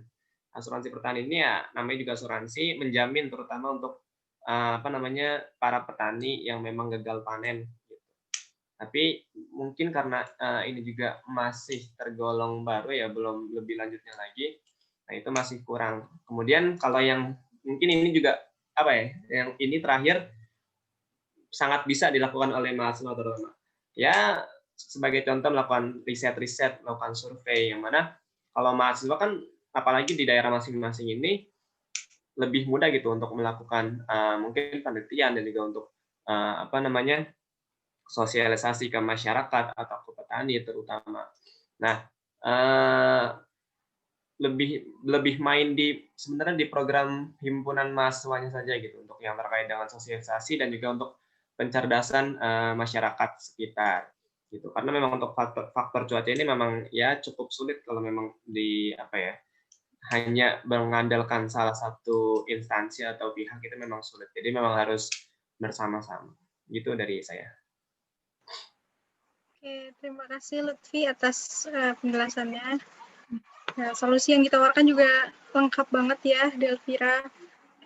Asuransi pertanian ini ya namanya juga asuransi menjamin terutama untuk para petani yang memang gagal panen. Gitu. Tapi mungkin karena ini juga masih tergolong baru ya, belum lebih lanjutnya lagi. Nah itu masih kurang. Kemudian kalau yang mungkin ini juga yang ini terakhir sangat bisa dilakukan oleh mahasiswa terutama. Ya, sebagai contoh melakukan riset-riset, melakukan survei, yang mana kalau mahasiswa kan apalagi di daerah masing-masing ini lebih mudah gitu untuk melakukan mungkin penelitian dan juga untuk sosialisasi ke masyarakat atau ke petani terutama. Nah, lebih main sebenarnya di program himpunan mahasiswanya saja gitu untuk yang terkait dengan sosialisasi dan juga untuk pencerdasan masyarakat sekitar gitu, karena memang untuk faktor cuaca ini memang ya cukup sulit kalau memang hanya mengandalkan salah satu instansi atau pihak itu memang sulit, jadi memang harus bersama-sama gitu dari saya. Oke, terima kasih Lutfi atas penjelasannya. Nah, solusi yang ditawarkan juga lengkap banget ya, Delvira.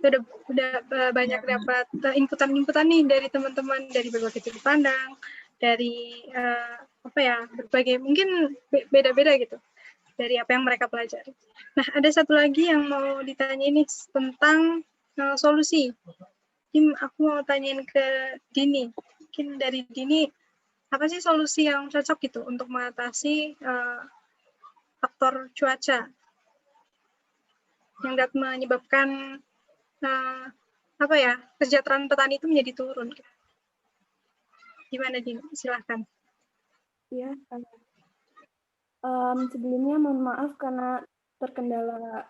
Kita udah banyak dapat inputan-inputan nih dari teman-teman dari berbagai sudut pandang, dari berbagai mungkin beda-beda gitu dari apa yang mereka pelajari. Nah, ada satu lagi yang mau ditanya ini tentang solusi. Kim, aku mau tanyain ke Dini. Mungkin dari Dini, apa sih solusi yang cocok gitu untuk mengatasi faktor cuaca yang dapat menyebabkan kesejahteraan petani itu menjadi turun? Gimana, Dini? Silahkan. Ya, sebelumnya mohon maaf karena terkendala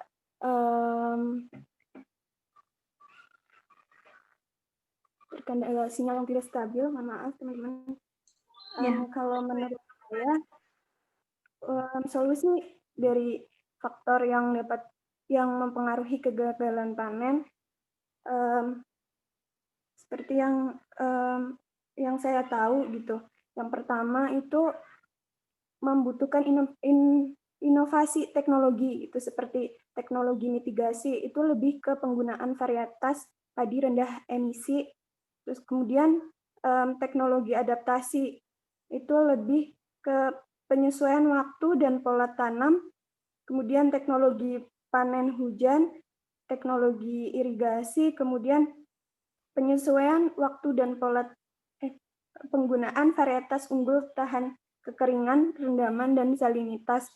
sinyal yang tidak stabil. Mohon maaf teman-teman. Kalau menurut saya solusi dari faktor yang mempengaruhi kegagalan panen seperti yang saya tahu gitu, Yang pertama itu membutuhkan inovasi teknologi, itu seperti teknologi mitigasi, itu lebih ke penggunaan varietas padi rendah emisi. Terus kemudian teknologi adaptasi itu lebih ke penyesuaian waktu dan pola tanam. Kemudian teknologi panen hujan, teknologi irigasi, kemudian penyesuaian waktu dan pola penggunaan varietas unggul tahan kekeringan, rendaman, dan salinitas.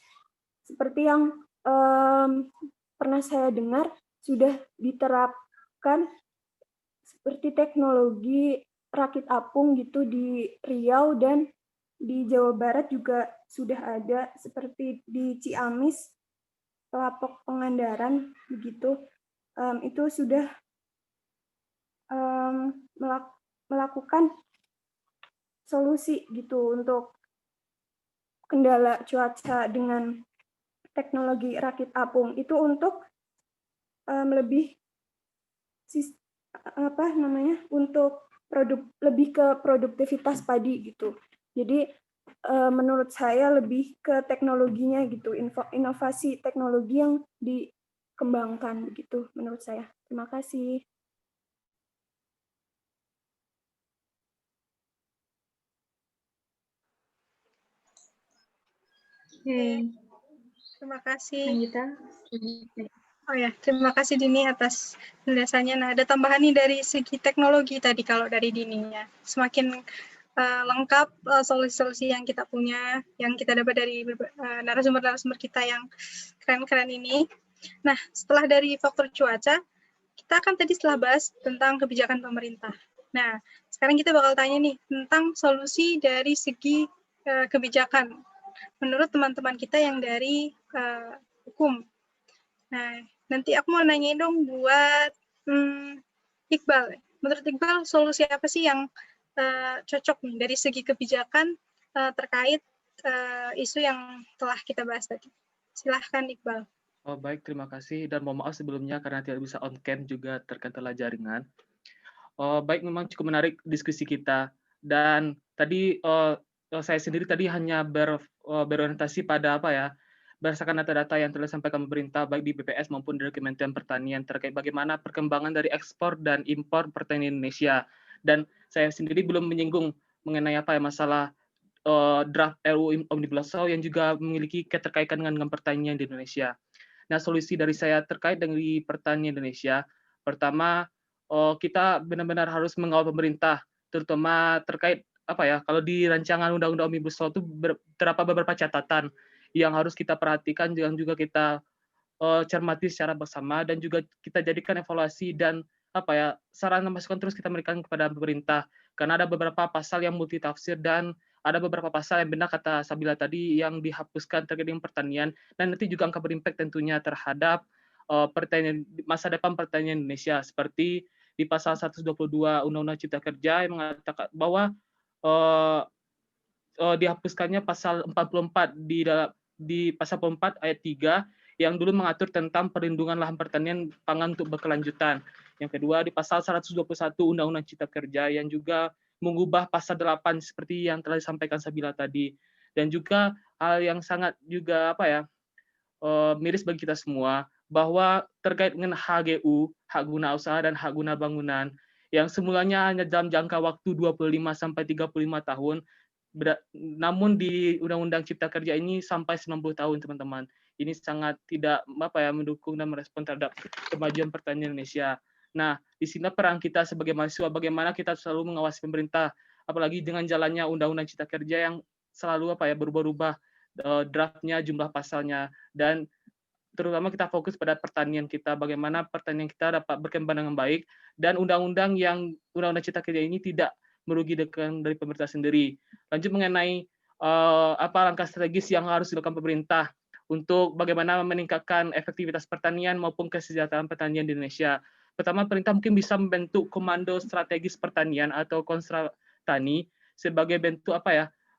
Seperti yang pernah saya dengar, sudah diterapkan seperti teknologi rakit apung gitu di Riau, dan di Jawa Barat juga sudah ada, seperti di Ciamis, Pelapok Pengandaran, begitu. Itu sudah melakukan solusi gitu untuk kendala cuaca dengan teknologi rakit apung. Itu untuk untuk lebih ke produktivitas padi gitu. Jadi menurut saya lebih ke teknologinya gitu, inovasi teknologi yang dikembangkan gitu menurut saya. Terima kasih. Terima kasih. Oh ya, terima kasih Dini atas penjelasannya. Nah, ada tambahan nih dari segi teknologi tadi kalau dari Dini ya. Semakin lengkap solusi-solusi yang kita punya, yang kita dapat dari narasumber-narasumber kita yang keren-keren ini. Nah, setelah dari faktor cuaca, kita kan tadi setelah bahas tentang kebijakan pemerintah. Nah, sekarang kita bakal tanya nih tentang solusi dari segi kebijakan menurut teman-teman kita yang dari hukum. Nah, nanti aku mau nanya dong buat Iqbal. Menurut Iqbal, solusi apa sih yang cocok nih dari segi kebijakan terkait isu yang telah kita bahas tadi? Silahkan Iqbal. Oh, baik, terima kasih. Dan mohon maaf sebelumnya karena tidak bisa on cam juga terkendala jaringan. Baik, memang cukup menarik diskusi kita. Dan tadi saya sendiri tadi hanya berorientasi pada berdasarkan data-data yang telah disampaikan pemerintah baik di BPS maupun dari Kementerian Pertanian terkait bagaimana perkembangan dari ekspor dan impor pertanian Indonesia. Dan saya sendiri belum menyinggung mengenai masalah draft RUU Omnibus Law yang juga memiliki keterkaitan dengan pertanian di Indonesia. Nah, solusi dari saya terkait dengan pertanian Indonesia, pertama kita benar-benar harus mengawal pemerintah, terutama terkait kalau di rancangan Undang-Undang Omnibus Law itu terdapat beberapa catatan yang harus kita perhatikan dan juga kita cermati secara bersama, dan juga kita jadikan evaluasi dan saran dan masukan terus kita berikan kepada pemerintah, karena ada beberapa pasal yang multitafsir dan ada beberapa pasal yang benar kata Sabila tadi yang dihapuskan terkait dengan pertanian, dan nanti juga akan berimpact tentunya terhadap pertanian, masa depan pertanian Indonesia, seperti di pasal 122 Undang-Undang Cipta Kerja yang mengatakan bahwa dihapuskannya pasal 44 di pasal 44 ayat 3 yang dulu mengatur tentang perlindungan lahan pertanian pangan untuk berkelanjutan. Yang kedua di pasal 121 Undang-Undang Cipta Kerja yang juga mengubah pasal 8 seperti yang telah disampaikan Sabila tadi. Dan juga hal yang sangat juga miris bagi kita semua, bahwa terkait dengan HGU, hak guna usaha dan hak guna bangunan, yang semulanya hanya dalam jangka waktu 25 sampai 35 tahun, namun di Undang-Undang Cipta Kerja ini sampai 90 tahun, teman-teman. Ini sangat tidak mendukung dan merespon terhadap kemajuan pertanian Indonesia. Nah, di sini peran kita sebagai mahasiswa, bagaimana kita selalu mengawasi pemerintah, apalagi dengan jalannya Undang-Undang Cipta Kerja yang selalu berubah-ubah draftnya, jumlah pasalnya, dan terutama kita fokus pada pertanian kita, bagaimana pertanian kita dapat berkembang dengan baik, dan Undang-Undang Cipta Kerja ini tidak merugikan dari pemerintah sendiri. Lanjut mengenai langkah strategis yang harus dilakukan pemerintah untuk bagaimana meningkatkan efektivitas pertanian maupun kesejahteraan pertanian di Indonesia. Pertama, pemerintah mungkin bisa membentuk komando strategis pertanian atau Konstra Tani sebagai bentuk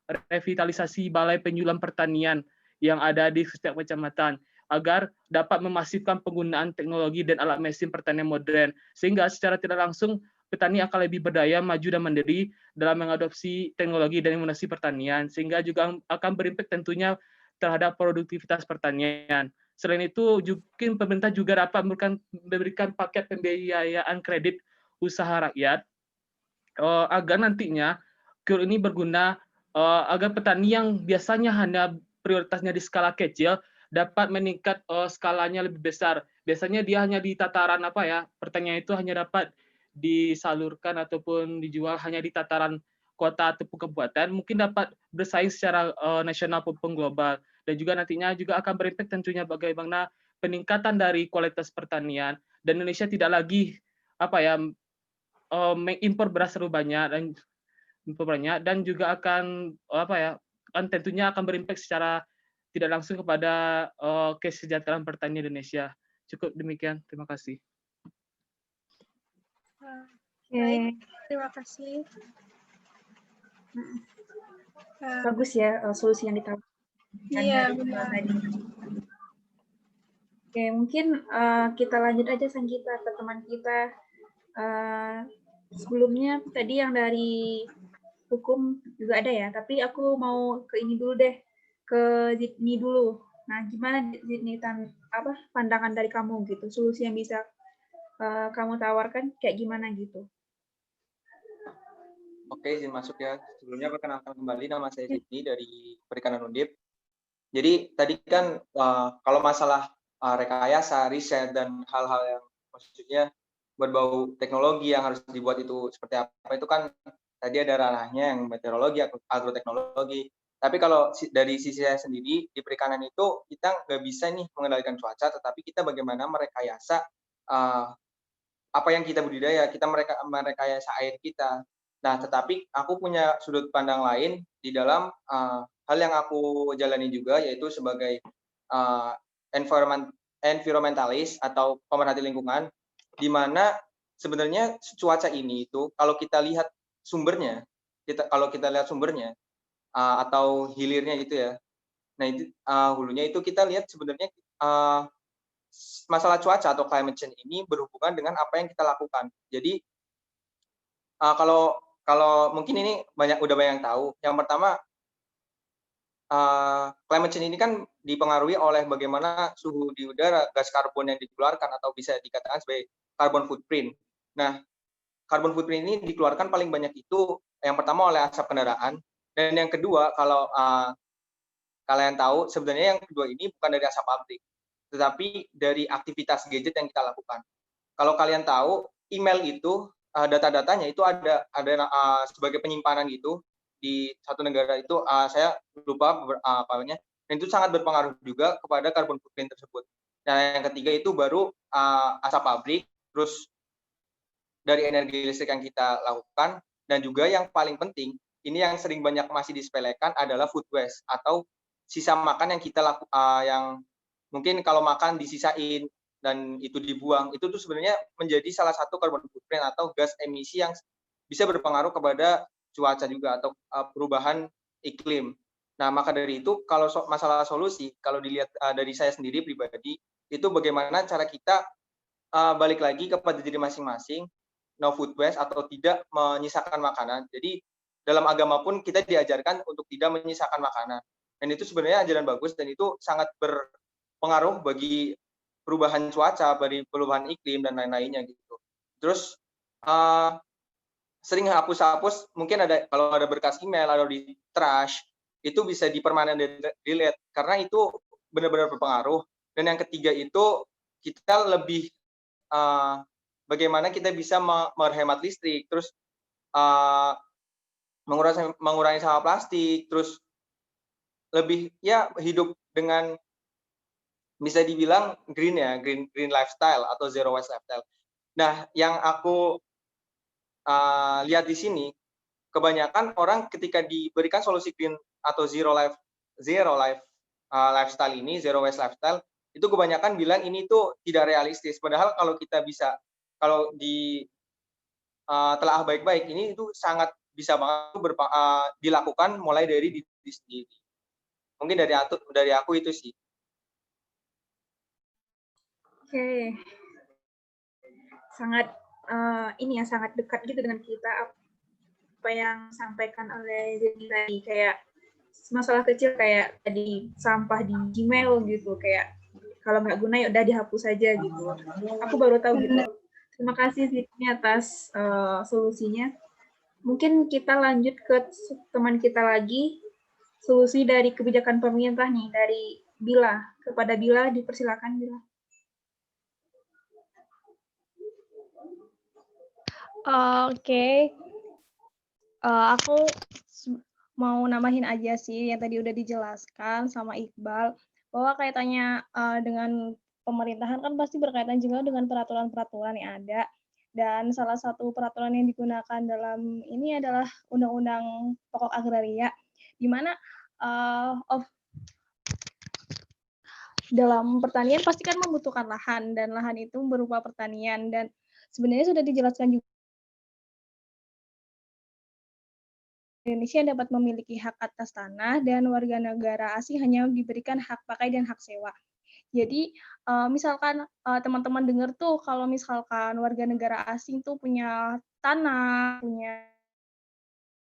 revitalisasi balai penyuluhan pertanian yang ada di setiap kecamatan, agar dapat memasifkan penggunaan teknologi dan alat mesin pertanian modern, sehingga secara tidak langsung petani akan lebih berdaya, maju dan mandiri dalam mengadopsi teknologi dan inovasi pertanian, sehingga juga akan berimpact tentunya terhadap produktivitas pertanian. Selain itu, mungkin pemerintah juga dapat memberikan paket pembiayaan kredit usaha rakyat agar nantinya QR ini berguna agar petani yang biasanya hanya prioritasnya di skala kecil dapat meningkat skalanya lebih besar. Biasanya dia hanya di tataran pertanian itu hanya dapat disalurkan ataupun dijual hanya di tataran kota ataupun kabupaten, mungkin dapat bersaing secara nasional maupun global. Dan juga nantinya juga akan berimpact tentunya bagaimana peningkatan dari kualitas pertanian, dan Indonesia tidak lagi mengimpor beras terlalu banyak dan juga akan tentunya akan berimpact secara tidak langsung kepada kesejahteraan petani Indonesia. Cukup demikian, terima kasih. Baik, terima kasih. Bagus ya solusi yang ditawarkan Iya, dari benar. tadi. Oke, mungkin kita lanjut aja Sanggita ke teman kita. Sebelumnya tadi yang dari hukum juga ada ya, tapi aku mau ke ini dulu deh, ke Zidni dulu. Nah, gimana Zidni, pandangan dari kamu gitu, solusi yang bisa kamu tawarkan kayak gimana gitu? Oke, izin masuk ya. Sebelumnya perkenalkan kembali, nama saya Zidni dari Perikanan Undip. Jadi tadi kan kalau masalah rekayasa, riset, dan hal-hal yang maksudnya berbau teknologi yang harus dibuat itu seperti apa, itu kan tadi ada ranahnya yang meteorologi, agroteknologi. Tapi kalau dari sisi saya sendiri, di perikanan itu kita nggak bisa nih mengendalikan cuaca, tetapi kita bagaimana merekayasa apa yang kita budidaya, kita merekayasa air kita. Nah, tetapi aku punya sudut pandang lain di dalam hal yang aku jalani juga, yaitu sebagai environmentalis atau pemerhati lingkungan, di mana sebenarnya cuaca ini itu kalau kita lihat sumbernya, atau hilirnya gitu ya. Nah, itu hulunya itu kita lihat sebenarnya masalah cuaca atau climate change ini berhubungan dengan apa yang kita lakukan. Jadi kalau mungkin ini udah banyak yang tahu. Yang pertama, climate change ini kan dipengaruhi oleh bagaimana suhu di udara, gas karbon yang dikeluarkan atau bisa dikatakan sebagai carbon footprint. Nah, carbon footprint ini dikeluarkan paling banyak itu yang pertama oleh asap kendaraan, dan yang kedua kalau kalian tahu sebenarnya yang kedua ini bukan dari asap pabrik, tetapi dari aktivitas gadget yang kita lakukan. Kalau kalian tahu, email itu data-datanya itu ada sebagai penyimpanan gitu di satu negara itu, saya lupa apanya, dan itu sangat berpengaruh juga kepada carbon footprint tersebut. Nah, yang ketiga itu baru asap pabrik, terus dari energi listrik yang kita lakukan, dan juga yang paling penting, ini yang sering banyak masih disepelekan adalah food waste atau sisa makan yang kita yang mungkin kalau makan disisain dan itu dibuang, itu tuh sebenarnya menjadi salah satu carbon footprint atau gas emisi yang bisa berpengaruh kepada cuaca juga atau perubahan iklim. Nah, maka dari itu kalau masalah solusi, kalau dilihat dari saya sendiri pribadi, itu bagaimana cara kita balik lagi kepada diri masing-masing, no food waste atau tidak menyisakan makanan. Jadi dalam agama pun kita diajarkan untuk tidak menyisakan makanan. Dan itu sebenarnya ajaran bagus dan itu sangat berpengaruh bagi perubahan cuaca, bagi perubahan iklim dan lain-lainnya gitu. Terus sering hapus-hapus, mungkin kalau ada berkas email atau di trash, itu bisa di-permanent delete karena itu benar-benar berpengaruh. Dan yang ketiga itu kita lebih bagaimana kita bisa menghemat listrik, terus mengurangi sampah plastik, terus lebih ya hidup dengan bisa dibilang green ya, green lifestyle atau zero waste lifestyle. Nah, yang aku lihat di sini, kebanyakan orang ketika diberikan solusi green atau zero lifestyle ini, zero waste lifestyle, itu kebanyakan bilang ini tuh tidak realistis. Padahal kalau kita bisa, kalau telah baik-baik, ini itu sangat bisa banget dilakukan mulai dari diri sendiri. Mungkin dari aku itu sih. Oke, sangat ini ya sangat dekat gitu dengan kita, apa yang disampaikan oleh Jenny tadi, kayak masalah kecil kayak tadi sampah di Gmail gitu, kayak kalau nggak guna ya udah dihapus saja gitu. Aku baru tahu gitu. Terima kasih Zidni atas solusinya. Mungkin kita lanjut ke teman kita lagi, solusi dari kebijakan pemerintah nih, dari Bila. Kepada Bila, dipersilakan Bila. Oke. Aku mau nambahin aja sih yang tadi udah dijelaskan sama Iqbal, bahwa kaitannya dengan pemerintahan kan pasti berkaitan juga dengan peraturan-peraturan yang ada. Dan salah satu peraturan yang digunakan dalam ini adalah Undang-Undang Pokok Agraria, di mana dalam pertanian pasti kan membutuhkan lahan, dan lahan itu berupa pertanian, dan sebenarnya sudah dijelaskan juga Indonesia dapat memiliki hak atas tanah dan warga negara asing hanya diberikan hak pakai dan hak sewa. Jadi misalkan teman-teman dengar tuh kalau misalkan warga negara asing tuh punya tanah,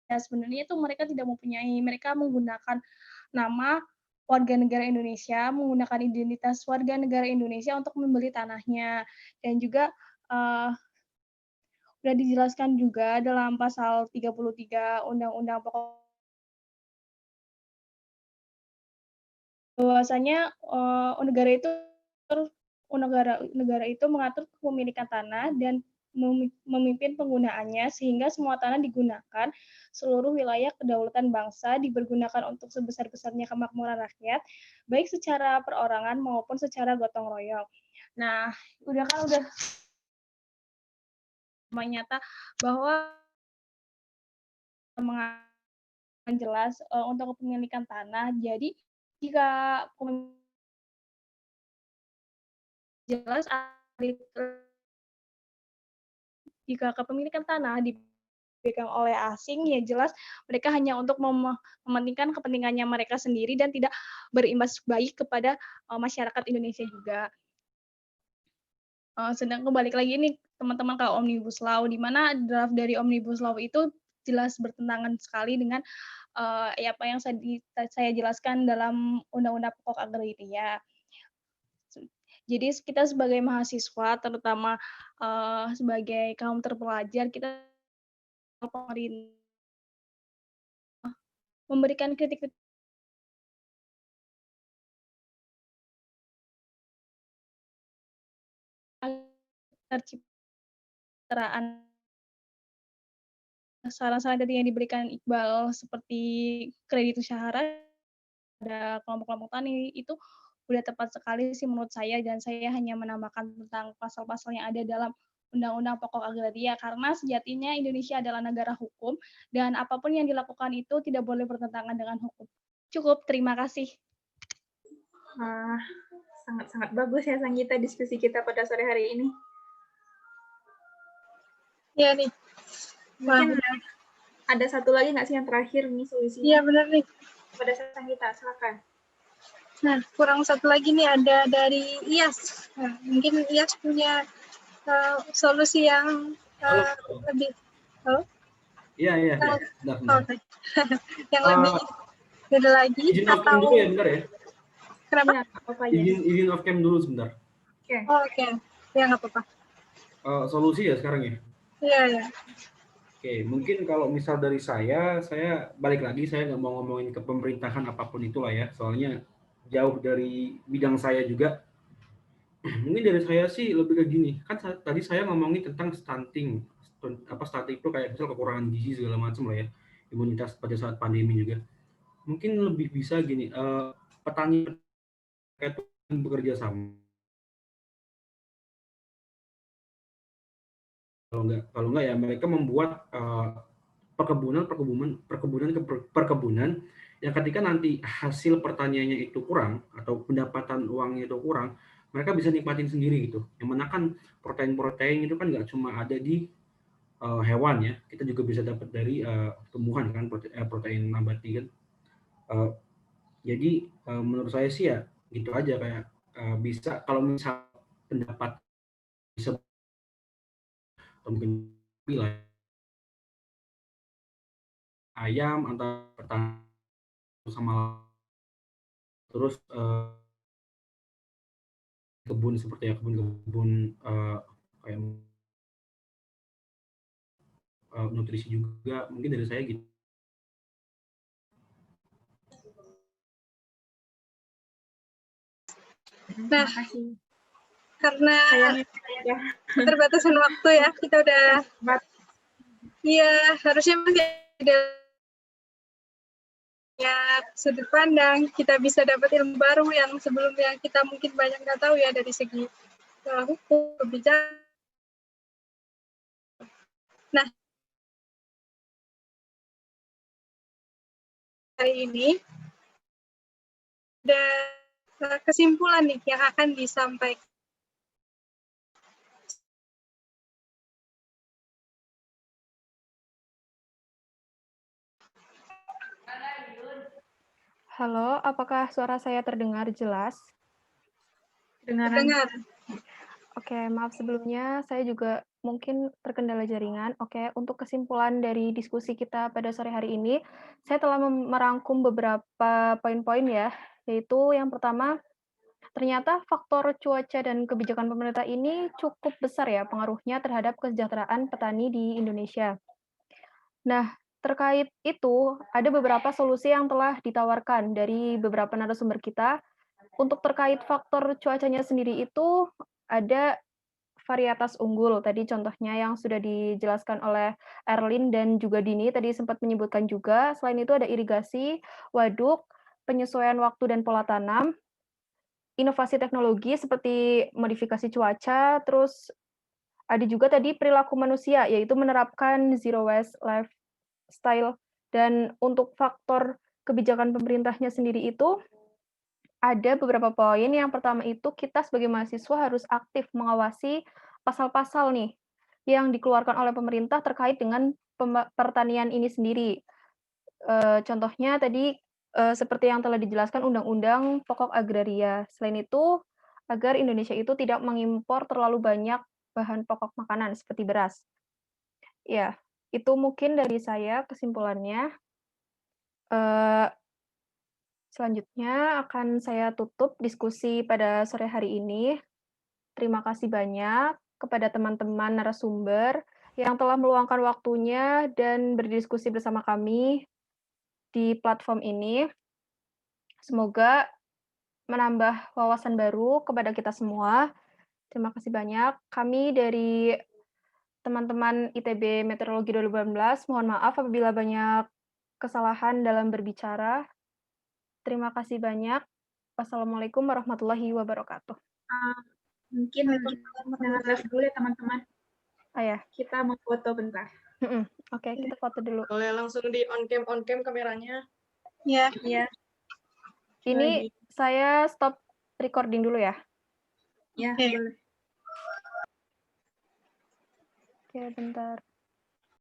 sebenarnya itu mereka tidak mempunyai, mereka menggunakan nama warga negara Indonesia, menggunakan identitas warga negara Indonesia untuk membeli tanahnya. Dan juga sudah dijelaskan juga dalam pasal 33 Undang-Undang Pokok bahwasanya negara itu mengatur kepemilikan tanah dan memimpin penggunaannya sehingga semua tanah digunakan, seluruh wilayah kedaulatan bangsa dipergunakan untuk sebesar-besarnya kemakmuran rakyat, baik secara perorangan maupun secara gotong royong. Nah, udah menyata bahwa jelas untuk kepemilikan tanah. Jadi jika jelas jika kepemilikan tanah dipegang oleh asing, ya jelas mereka hanya untuk mementingkan kepentingannya mereka sendiri dan tidak berimbas baik kepada masyarakat Indonesia juga. Sedang kembali lagi nih teman-teman ke Omnibus Law, di mana draft dari Omnibus Law itu jelas bertentangan sekali dengan apa yang saya jelaskan dalam Undang-Undang Pokok Agraria. Jadi kita sebagai mahasiswa, terutama sebagai kaum terpelajar, kita pemerintah memberikan kritik terciptaan saran-saran tadi yang diberikan Iqbal seperti kredit usaha ada kelompok-kelompok tani, itu udah tepat sekali sih menurut saya, dan saya hanya menambahkan tentang pasal-pasal yang ada dalam Undang-Undang Pokok Agraria, karena sejatinya Indonesia adalah negara hukum dan apapun yang dilakukan itu tidak boleh bertentangan dengan hukum. Cukup, terima kasih. Sangat-sangat bagus ya Sanggita diskusi kita pada sore hari ini. Iya nih. Mungkin ada satu lagi nggak sih yang terakhir nih solusinya? Iya benar nih. Pada Sanggita, silakan. Nah, kurang satu lagi nih ada dari Iyas. Nah, mungkin Iyas punya solusi yang lebih. Halo? Iya. Oke. Yang lebih beda lagi izin atau dulu ya, bentar ya. Kenapa? Izin off cam dulu sebentar. Oke. Ya nggak apa-apa. Solusi ya sekarang ya? Iya. Oke, mungkin kalau misal dari saya balik lagi, saya nggak mau ngomongin ke pemerintahan apapun itulah ya, soalnya jauh dari bidang saya juga. Mungkin dari saya sih lebih ke gini, kan tadi saya ngomongin tentang stunting itu kayak misal kekurangan gizi segala macam lah ya, imunitas pada saat pandemi juga. Mungkin lebih bisa gini, petani itu bekerja sama. Kalau enggak ya mereka membuat perkebunan yang ketika nanti hasil pertaniannya itu kurang atau pendapatan uangnya itu kurang, mereka bisa nikmatin sendiri gitu. Yang mana kan protein itu kan nggak cuma ada di hewan ya, kita juga bisa dapat dari tumbuhan kan, protein nabati kan. Jadi menurut saya sih ya gitu aja, kayak bisa kalau misal pendapat bisa atau mungkin wilayah ayam antar petani sama terus kebun seperti ya kebun-kebun kayak nutrisi juga mungkin dari saya gitu. Nah, karena keterbatasan waktu ya, kita udah harusnya masih ada sudut pandang, kita bisa dapat ilmu baru yang sebelumnya kita mungkin banyak nggak tahu ya dari segi hukum, kebijakan. Nah, hari ini ada kesimpulan nih yang akan disampaikan. Halo, apakah suara saya terdengar jelas? Dengar. Oke, maaf sebelumnya saya juga mungkin terkendala jaringan. Oke, untuk kesimpulan dari diskusi kita pada sore hari ini, saya telah merangkum beberapa poin-poin ya, yaitu yang pertama, ternyata faktor cuaca dan kebijakan pemerintah ini cukup besar ya pengaruhnya terhadap kesejahteraan petani di Indonesia. Nah, terkait itu, ada beberapa solusi yang telah ditawarkan dari beberapa narasumber kita. Untuk terkait faktor cuacanya sendiri itu, ada varietas unggul, tadi contohnya yang sudah dijelaskan oleh Erlin dan juga Dini, tadi sempat menyebutkan juga. Selain itu ada irigasi, waduk, penyesuaian waktu dan pola tanam, inovasi teknologi seperti modifikasi cuaca, terus ada juga tadi perilaku manusia, yaitu menerapkan zero waste lifestyle. Dan untuk faktor kebijakan pemerintahnya sendiri itu, ada beberapa poin. Yang pertama itu kita sebagai mahasiswa harus aktif mengawasi pasal-pasal nih yang dikeluarkan oleh pemerintah terkait dengan pertanian ini sendiri. Contohnya tadi seperti yang telah dijelaskan Undang-Undang Pokok Agraria. Selain itu, agar Indonesia itu tidak mengimpor terlalu banyak bahan pokok makanan seperti beras. Ya, itu mungkin dari saya kesimpulannya. Selanjutnya akan saya tutup diskusi pada sore hari ini. Terima kasih banyak kepada teman-teman narasumber yang telah meluangkan waktunya dan berdiskusi bersama kami di platform ini. Semoga menambah wawasan baru kepada kita semua. Terima kasih banyak. Kami dari teman-teman ITB Meteorologi 2018, mohon maaf apabila banyak kesalahan dalam berbicara. Terima kasih banyak. Wassalamualaikum warahmatullahi wabarakatuh. Mungkin jangan live dulu ya teman-teman. Ya. Kita mau foto bentar. Oke, kita foto dulu. Boleh langsung di on cam kameranya. Ya. Ini saya stop recording dulu ya. Ya, boleh. Oke, bentar.